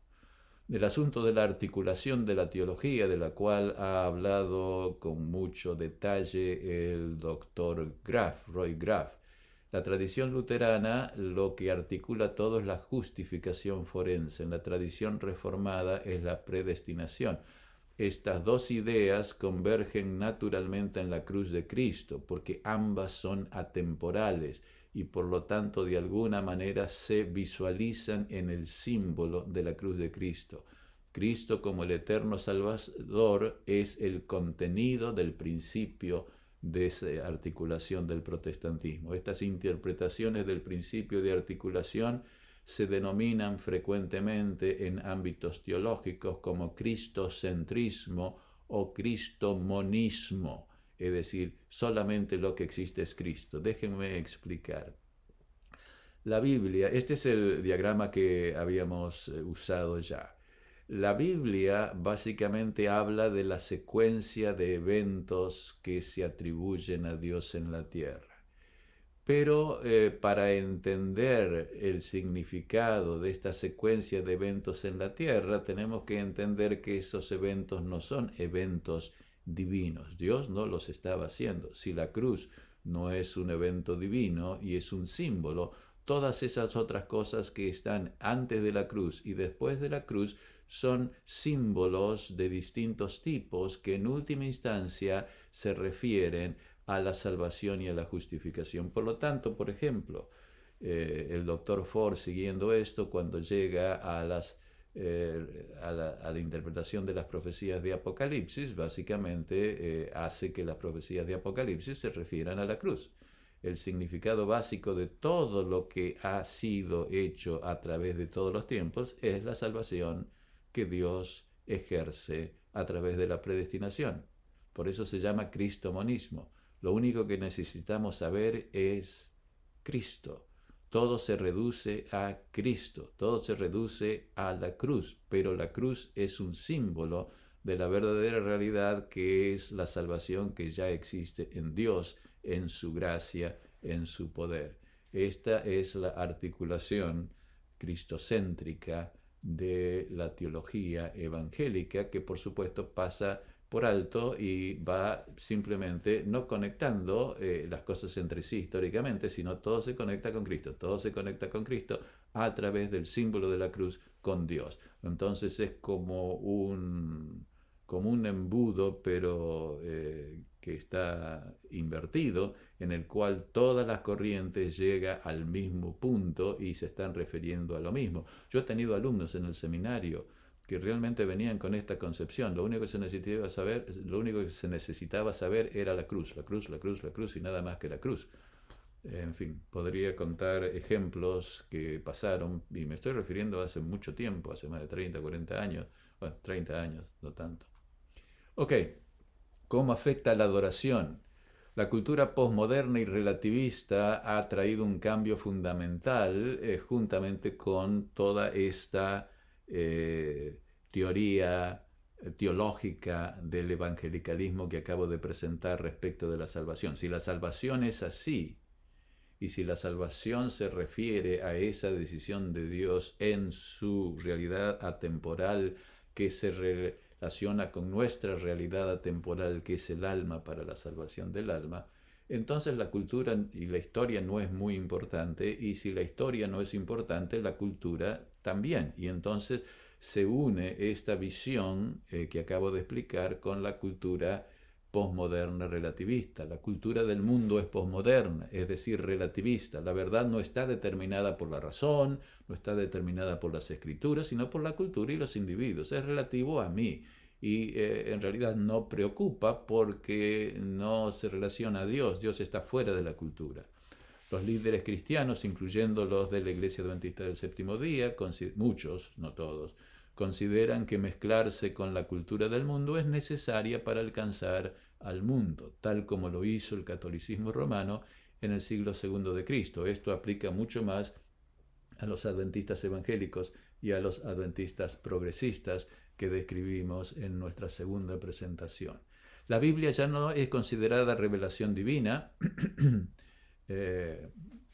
El asunto de la articulación de la teología, de la cual ha hablado con mucho detalle el doctor Graff, Roy Graff. La tradición luterana lo que articula todo es la justificación forense. En la tradición reformada es la predestinación. Estas dos ideas convergen naturalmente en la cruz de Cristo, porque ambas son atemporales y por lo tanto de alguna manera se visualizan en el símbolo de la cruz de Cristo. Cristo como el eterno Salvador es el contenido del principio de esa articulación del protestantismo. Estas interpretaciones del principio de articulación se denominan frecuentemente en ámbitos teológicos como cristocentrismo o cristomonismo, es decir, solamente lo que existe es Cristo. Déjenme explicar. La Biblia, este es el diagrama que habíamos usado ya. La Biblia básicamente habla de la secuencia de eventos que se atribuyen a Dios en la tierra. Pero para entender el significado de esta secuencia de eventos en la tierra, tenemos que entender que esos eventos no son eventos divinos. Dios no los estaba haciendo. Si la cruz no es un evento divino y es un símbolo, todas esas otras cosas que están antes de la cruz y después de la cruz son símbolos de distintos tipos que en última instancia se refieren a la salvación y a la justificación. Por lo tanto, por ejemplo, el doctor Ford, siguiendo esto, cuando llega a la interpretación de las profecías de Apocalipsis, básicamente hace que las profecías de Apocalipsis se refieran a la cruz. El significado básico de todo lo que ha sido hecho a través de todos los tiempos es la salvación que Dios ejerce a través de la predestinación. Por eso se llama cristomonismo. Lo único que necesitamos saber es Cristo. Todo se reduce a Cristo, todo se reduce a la cruz, pero la cruz es un símbolo de la verdadera realidad que es la salvación que ya existe en Dios, en su gracia, en su poder. Esta es la articulación cristocéntrica de la teología evangélica, que por supuesto pasa por alto y va simplemente no conectando las cosas entre sí históricamente, sino todo se conecta con Cristo, todo se conecta con Cristo a través del símbolo de la cruz con Dios. Entonces es como un embudo, pero que está invertido, en el cual todas las corrientes llegan al mismo punto y se están refiriendo a lo mismo. Yo he tenido alumnos en el seminario que realmente venían con esta concepción. Lo único que se necesitaba saber era la cruz, la cruz, la cruz, la cruz y nada más que la cruz. En fin, podría contar ejemplos que pasaron, y me estoy refiriendo a hace mucho tiempo, hace más de 30, 40 años, bueno, 30 años, no tanto. Ok, ¿cómo afecta la adoración? La cultura posmoderna y relativista ha traído un cambio fundamental juntamente con toda esta teoría teológica del evangelicalismo que acabo de presentar respecto de la salvación. Si la salvación es así, y si la salvación se refiere a esa decisión de Dios en su realidad atemporal que se relaciona con nuestra realidad atemporal, que es el alma para la salvación del alma, entonces la cultura y la historia no es muy importante, y si la historia no es importante, la cultura también. Y entonces se une esta visión que acabo de explicar con la cultura posmoderna relativista. La cultura del mundo es posmoderna, es decir, relativista. La verdad no está determinada por la razón, no está determinada por las escrituras, sino por la cultura y los individuos. Es relativo a mí y en realidad no preocupa porque no se relaciona a Dios. Dios está fuera de la cultura. Los líderes cristianos, incluyendo los de la Iglesia Adventista del Séptimo Día, muchos, no todos, consideran que mezclarse con la cultura del mundo es necesaria para alcanzar al mundo, tal como lo hizo el catolicismo romano en el siglo II de Cristo. Esto aplica mucho más a los adventistas evangélicos y a los adventistas progresistas que describimos en nuestra segunda presentación. La Biblia ya no es considerada revelación divina,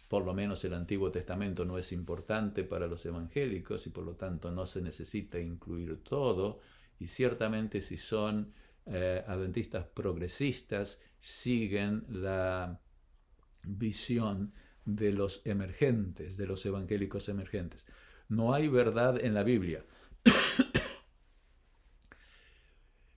por lo menos el Antiguo Testamento no es importante para los evangélicos y por lo tanto no se necesita incluir todo, y ciertamente si son adventistas progresistas siguen la visión de los emergentes, de los evangélicos emergentes. No hay verdad en la Biblia.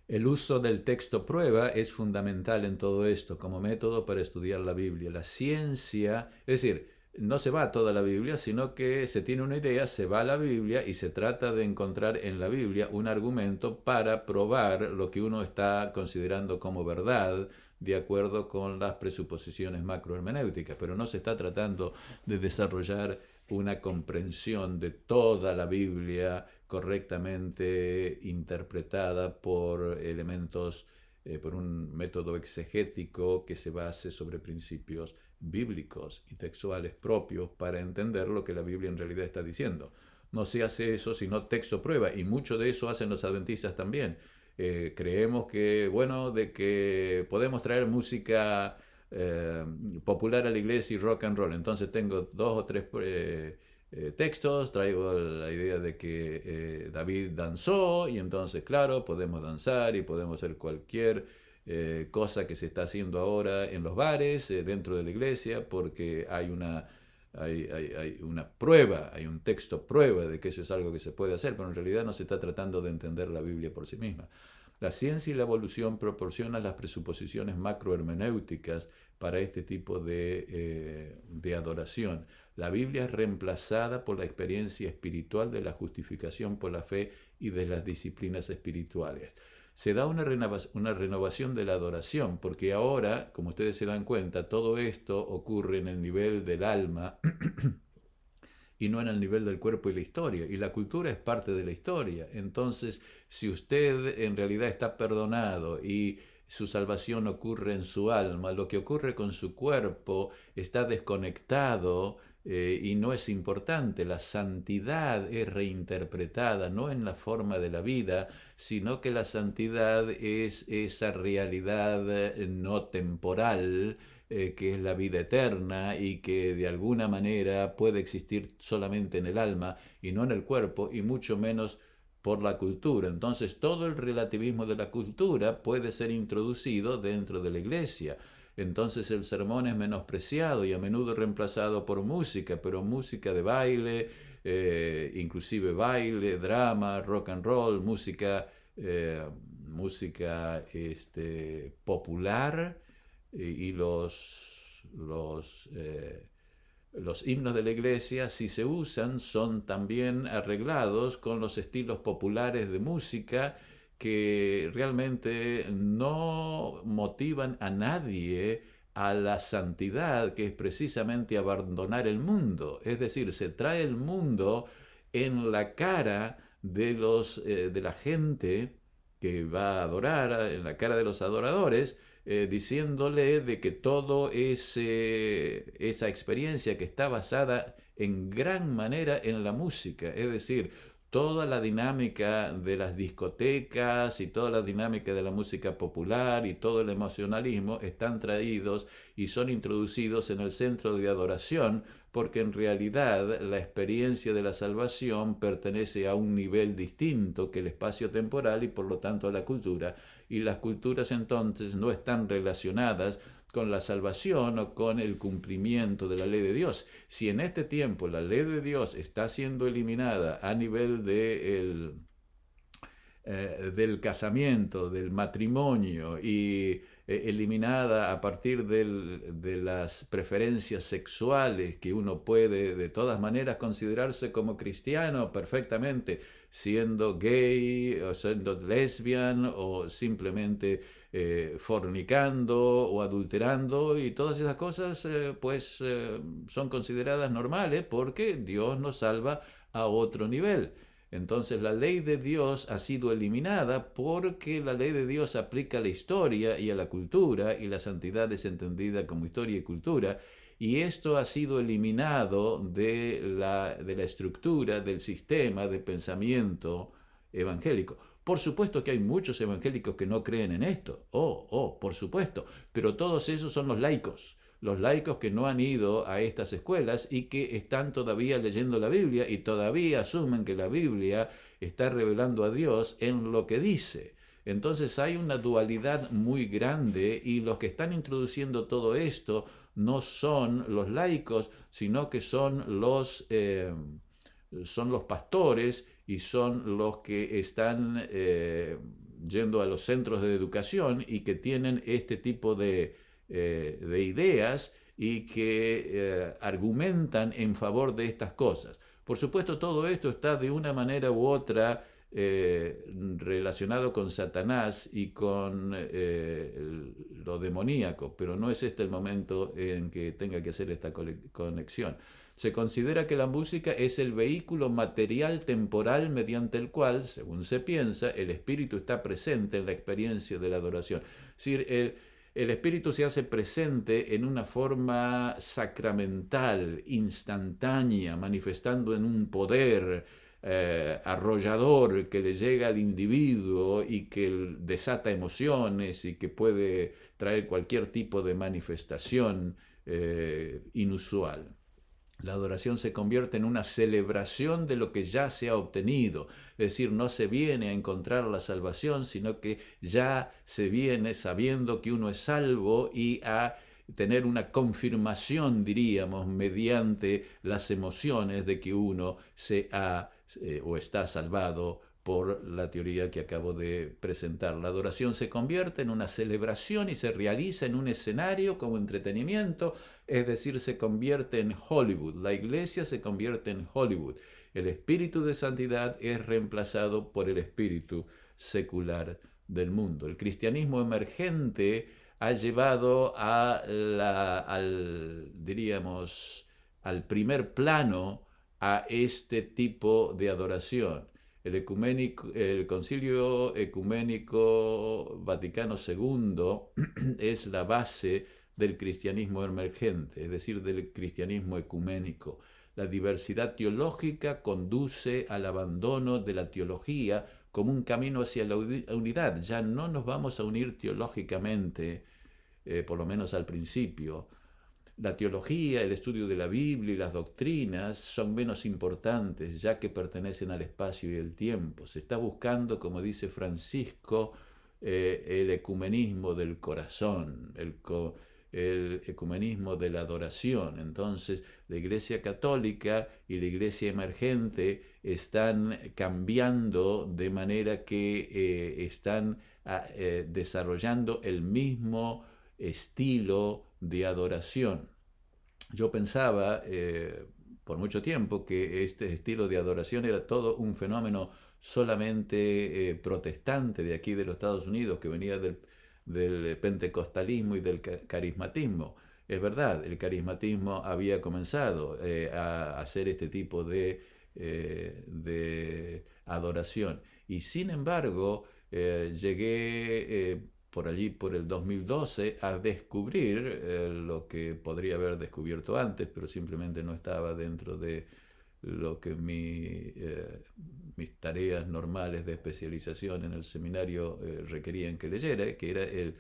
El uso del texto prueba es fundamental en todo esto como método para estudiar la Biblia. La ciencia, es decir, no se va a toda la Biblia, sino que se tiene una idea, se va a la Biblia y se trata de encontrar en la Biblia un argumento para probar lo que uno está considerando como verdad, de acuerdo con las presuposiciones macrohermenéuticas, pero no se está tratando de desarrollar una comprensión de toda la Biblia correctamente interpretada por elementos, por un método exegético que se base sobre principios bíblicos y textuales propios para entender lo que la Biblia en realidad está diciendo. No se hace eso sino texto prueba, y mucho de eso hacen los adventistas también. Creemos que, bueno, de que podemos traer música popular a la iglesia y rock and roll. Entonces tengo 2 o 3 textos, traigo la idea de que David danzó y entonces, claro, podemos danzar y podemos hacer cualquier cosa que se está haciendo ahora en los bares, dentro de la iglesia, porque hay una prueba, hay un texto prueba de que eso es algo que se puede hacer, pero en realidad no se está tratando de entender la Biblia por sí misma. La ciencia y la evolución proporcionan las presuposiciones macrohermenéuticas para este tipo de adoración. La Biblia es reemplazada por la experiencia espiritual de la justificación por la fe y de las disciplinas espirituales. Se da una renovación de la adoración, porque ahora, como ustedes se dan cuenta, todo esto ocurre en el nivel del alma y no en el nivel del cuerpo y la historia. Y la cultura es parte de la historia. Entonces, si usted en realidad está perdonado y su salvación ocurre en su alma, lo que ocurre con su cuerpo está desconectado y no es importante. La santidad es reinterpretada no en la forma de la vida, sino que la santidad es esa realidad no temporal que es la vida eterna y que de alguna manera puede existir solamente en el alma y no en el cuerpo, y mucho menos por la cultura. Entonces todo el relativismo de la cultura puede ser introducido dentro de la iglesia. Entonces el sermón es menospreciado y a menudo reemplazado por música, pero música de baile, inclusive baile, drama, rock and roll, música popular, y los himnos de la iglesia, si se usan, son también arreglados con los estilos populares de música que realmente no motivan a nadie a la santidad, que es precisamente abandonar el mundo. Es decir, se trae el mundo en la cara de la gente que va a adorar, en la cara de los adoradores, diciéndole de que todo esa experiencia que está basada en gran manera en la música, es decir, toda la dinámica de las discotecas y toda la dinámica de la música popular y todo el emocionalismo están traídos y son introducidos en el centro de adoración, porque en realidad la experiencia de la salvación pertenece a un nivel distinto que el espacio temporal y por lo tanto a la cultura, y las culturas entonces no están relacionadas con la salvación o con el cumplimiento de la ley de Dios. Si en este tiempo la ley de Dios está siendo eliminada a nivel del casamiento, del matrimonio, y eliminada a partir de las preferencias sexuales, que uno puede de todas maneras considerarse como cristiano perfectamente, siendo gay o siendo lesbian o simplemente fornicando o adulterando, y todas esas cosas son consideradas normales porque Dios nos salva a otro nivel. Entonces la ley de Dios ha sido eliminada porque la ley de Dios aplica a la historia y a la cultura, y la santidad es entendida como historia y cultura, y esto ha sido eliminado de la estructura, del sistema de pensamiento evangélico. Por supuesto que hay muchos evangélicos que no creen en esto, por supuesto, pero todos esos son los laicos que no han ido a estas escuelas y que están todavía leyendo la Biblia y todavía asumen que la Biblia está revelando a Dios en lo que dice. Entonces hay una dualidad muy grande, y los que están introduciendo todo esto no son los laicos, sino que son los pastores, y son los que están yendo a los centros de educación y que tienen este tipo de ideas y que argumentan en favor de estas cosas. Por supuesto, todo esto está de una manera u otra relacionado con Satanás y con lo demoníaco, pero no es este el momento en que tenga que hacer esta conexión. Se considera que la música es el vehículo material temporal mediante el cual, según se piensa, el espíritu está presente en la experiencia de la adoración. Es decir, el espíritu se hace presente en una forma sacramental, instantánea, manifestando en un poder arrollador que le llega al individuo y que desata emociones y que puede traer cualquier tipo de manifestación inusual. La adoración se convierte en una celebración de lo que ya se ha obtenido. Es decir, no se viene a encontrar la salvación, sino que ya se viene sabiendo que uno es salvo y a tener una confirmación, diríamos, mediante las emociones de que uno o está salvado por la teoría que acabo de presentar. La adoración se convierte en una celebración y se realiza en un escenario como entretenimiento, es decir, se convierte en Hollywood. La iglesia se convierte en Hollywood. El espíritu de santidad es reemplazado por el espíritu secular del mundo. El cristianismo emergente ha llevado diríamos, al primer plano a este tipo de adoración. El Concilio Ecuménico Vaticano II es la base del cristianismo emergente, es decir, del cristianismo ecuménico. La diversidad teológica conduce al abandono de la teología como un camino hacia la unidad. Ya no nos vamos a unir teológicamente, por lo menos al principio. La teología, el estudio de la Biblia y las doctrinas son menos importantes, ya que pertenecen al espacio y el tiempo. Se está buscando, como dice Francisco, el ecumenismo del corazón, el ecumenismo de la adoración. Entonces, la Iglesia Católica y la Iglesia Emergente están cambiando de manera que están desarrollando el mismo estilo de adoración. Yo pensaba por mucho tiempo que este estilo de adoración era todo un fenómeno solamente protestante de aquí de los Estados Unidos, que venía del pentecostalismo y del carismatismo. Es verdad, el carismatismo había comenzado a hacer este tipo de adoración. Y sin embargo, llegué por allí, por el 2012, a descubrir lo que podría haber descubierto antes, pero simplemente no estaba dentro de lo que mis tareas normales de especialización en el seminario requerían que leyera, que era el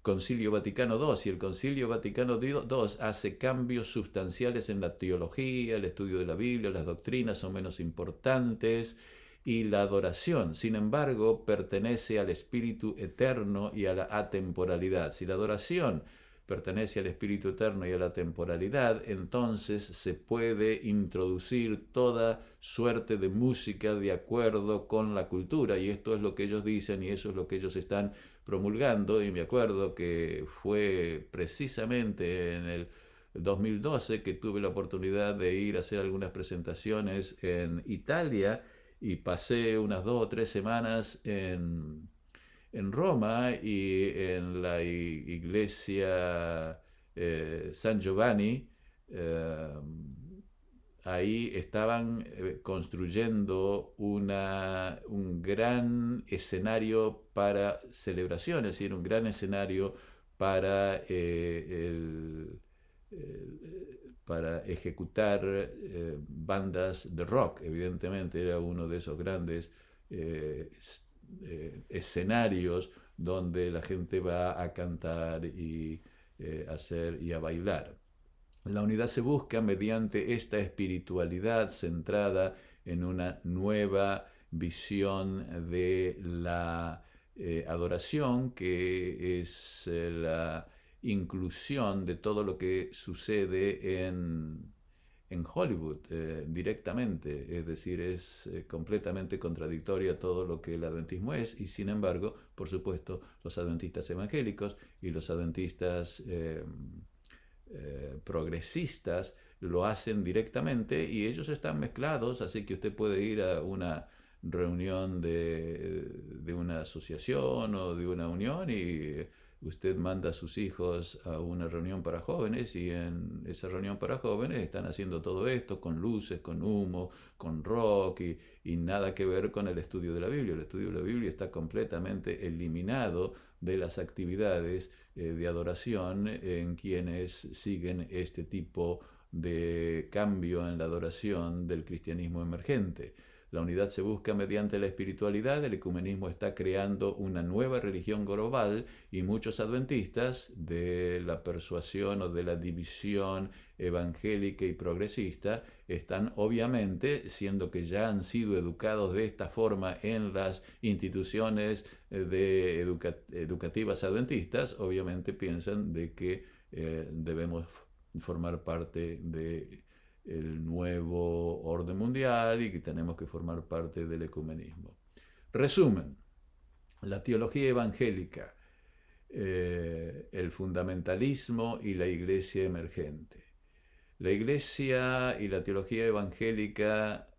Concilio Vaticano II. Y el Concilio Vaticano II hace cambios sustanciales en la teología, el estudio de la Biblia, las doctrinas son menos importantes, y la adoración, sin embargo, pertenece al espíritu eterno y a la atemporalidad. Si la adoración pertenece al espíritu eterno y a la temporalidad, entonces se puede introducir toda suerte de música de acuerdo con la cultura, y esto es lo que ellos dicen y eso es lo que ellos están promulgando, y me acuerdo que fue precisamente en el 2012 que tuve la oportunidad de ir a hacer algunas presentaciones en Italia y pasé unas 2 o 3 semanas en Roma y en la iglesia San Giovanni. eh, Ahí estaban construyendo un gran escenario para celebraciones, es decir, un gran escenario para, para ejecutar bandas de rock. Evidentemente era uno de esos grandes eh, escenarios donde la gente va a cantar y hacer y a bailar. La unidad se busca mediante esta espiritualidad centrada en una nueva visión de la adoración, que es la inclusión de todo lo que sucede en Hollywood directamente. Es decir, es completamente contradictoria a todo lo que el adventismo es, y sin embargo, por supuesto, los adventistas evangélicos y los adventistas progresistas lo hacen directamente, y ellos están mezclados, así que usted puede ir a una reunión de una asociación o de una unión y usted manda a sus hijos a una reunión para jóvenes, y en esa reunión para jóvenes están haciendo todo esto con luces, con humo, con rock y nada que ver con el estudio de la Biblia. El estudio de la Biblia está completamente eliminado de las actividades de adoración en quienes siguen este tipo de cambio en la adoración del cristianismo emergente. La unidad se busca mediante la espiritualidad. El ecumenismo está creando una nueva religión global, y muchos adventistas de la persuasión o de la división evangélica y progresista están, obviamente, siendo que ya han sido educados de esta forma en las instituciones educativas adventistas, obviamente piensan de que debemos formar parte de el nuevo orden mundial y que tenemos que formar parte del ecumenismo. Resumen: la teología evangélica, el fundamentalismo y la iglesia emergente. La iglesia y la teología evangélica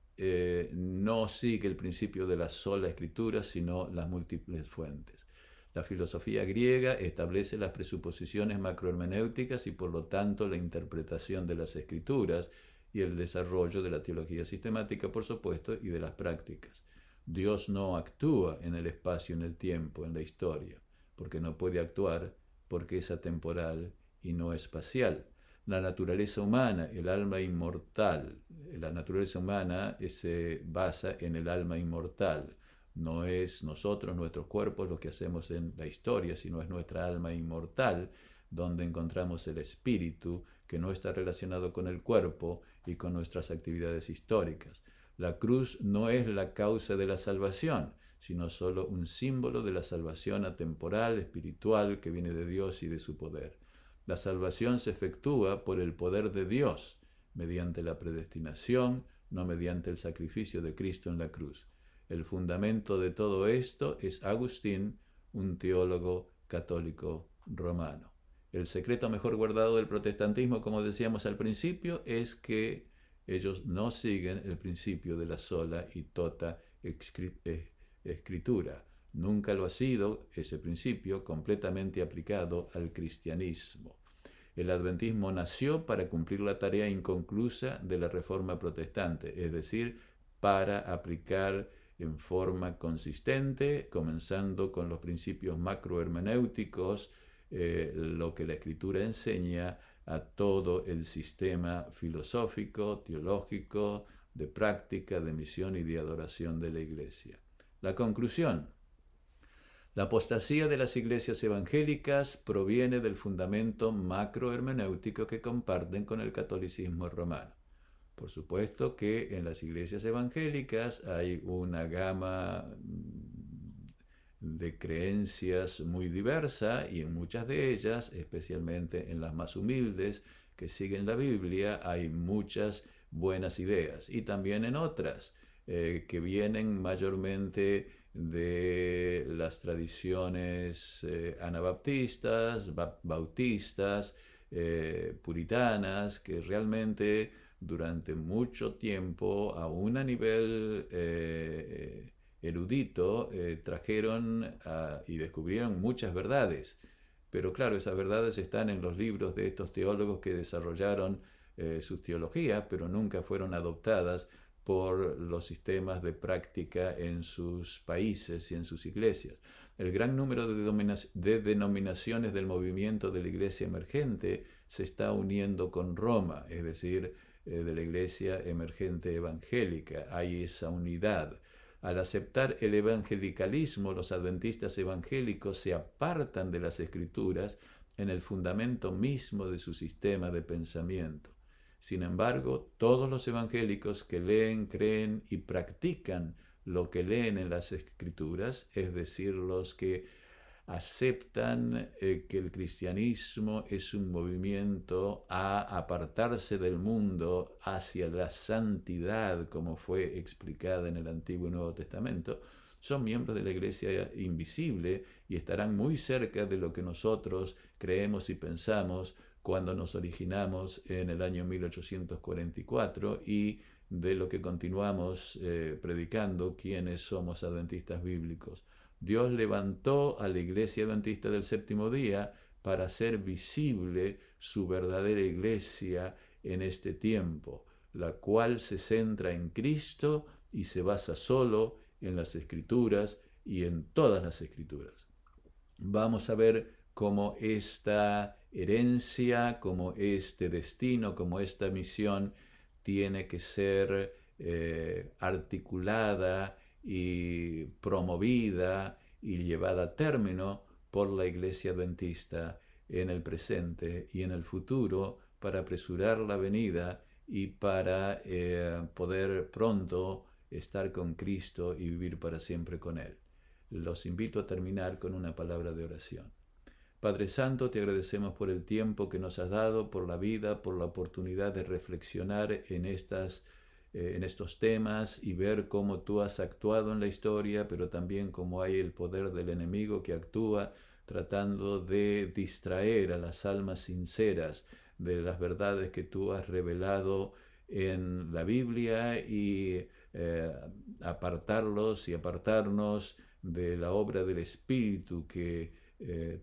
no sigue el principio de la sola escritura, sino las múltiples fuentes. La filosofía griega establece las presuposiciones macrohermenéuticas y por lo tanto la interpretación de las escrituras y el desarrollo de la teología sistemática, por supuesto, y de las prácticas. Dios no actúa en el espacio, en el tiempo, en la historia, porque no puede actuar, porque es atemporal y no espacial. La naturaleza humana, el alma inmortal, la naturaleza humana se basa en el alma inmortal. No es nosotros, nuestros cuerpos, lo que hacemos en la historia, sino es nuestra alma inmortal, donde encontramos el espíritu, que no está relacionado con el cuerpo y con nuestras actividades históricas. La cruz no es la causa de la salvación, sino solo un símbolo de la salvación atemporal, espiritual, que viene de Dios y de su poder. La salvación se efectúa por el poder de Dios, mediante la predestinación, no mediante el sacrificio de Cristo en la cruz. El fundamento de todo esto es Agustín, un teólogo católico romano. El secreto mejor guardado del protestantismo, como decíamos al principio, es que ellos no siguen el principio de la sola y tota escritura. Nunca lo ha sido ese principio completamente aplicado al cristianismo. El adventismo nació para cumplir la tarea inconclusa de la Reforma protestante, es decir, para aplicar en forma consistente, comenzando con los principios macrohermenéuticos, lo que la Escritura enseña a todo el sistema filosófico, teológico, de práctica, de misión y de adoración de la Iglesia. La conclusión: la apostasía de las iglesias evangélicas proviene del fundamento macrohermenéutico que comparten con el catolicismo romano. Por supuesto que en las iglesias evangélicas hay una gama de creencias muy diversa, y en muchas de ellas, especialmente en las más humildes que siguen la Biblia, hay muchas buenas ideas, y también en otras que vienen mayormente de las tradiciones anabaptistas, bautistas, puritanas, que realmente durante mucho tiempo, aún a nivel erudito, trajeron y descubrieron muchas verdades. Pero claro, esas verdades están en los libros de estos teólogos que desarrollaron sus teologías, pero nunca fueron adoptadas por los sistemas de práctica en sus países y en sus iglesias. El gran número de denominaciones del movimiento de la iglesia emergente se está uniendo con Roma, es decir, de la iglesia emergente evangélica. Hay esa unidad. Al aceptar el evangelicalismo, los adventistas evangélicos se apartan de las escrituras en el fundamento mismo de su sistema de pensamiento. Sin embargo, todos los evangélicos que leen, creen y practican lo que leen en las escrituras, es decir, los que aceptan que el cristianismo es un movimiento a apartarse del mundo hacia la santidad, como fue explicada en el Antiguo y Nuevo Testamento, son miembros de la Iglesia invisible y estarán muy cerca de lo que nosotros creemos y pensamos cuando nos originamos en el año 1844 y de lo que continuamos predicando quienes somos adventistas bíblicos. Dios levantó a la iglesia adventista del séptimo día para hacer visible su verdadera iglesia en este tiempo, la cual se centra en Cristo y se basa solo en las Escrituras y en todas las Escrituras. Vamos a ver cómo esta herencia, como este destino, como esta misión tiene que ser articulada y promovida y llevada a término por la Iglesia Adventista en el presente y en el futuro para apresurar la venida y para poder pronto estar con Cristo y vivir para siempre con Él. Los invito a terminar con una palabra de oración. Padre Santo, te agradecemos por el tiempo que nos has dado, por la vida, por la oportunidad de reflexionar en estos temas y ver cómo tú has actuado en la historia, pero también cómo hay el poder del enemigo que actúa tratando de distraer a las almas sinceras de las verdades que tú has revelado en la Biblia y apartarlos y apartarnos de la obra del Espíritu que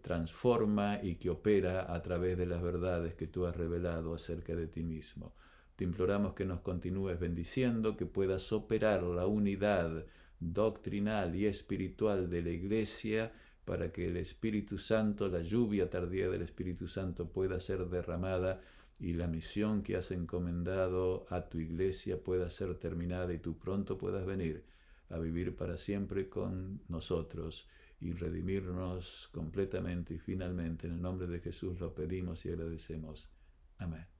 transforma y que opera a través de las verdades que tú has revelado acerca de ti mismo. Te imploramos que nos continúes bendiciendo, que puedas operar la unidad doctrinal y espiritual de la Iglesia para que el Espíritu Santo, la lluvia tardía del Espíritu Santo pueda ser derramada y la misión que has encomendado a tu Iglesia pueda ser terminada y tú pronto puedas venir a vivir para siempre con nosotros y redimirnos completamente y finalmente. En el nombre de Jesús lo pedimos y agradecemos. Amén.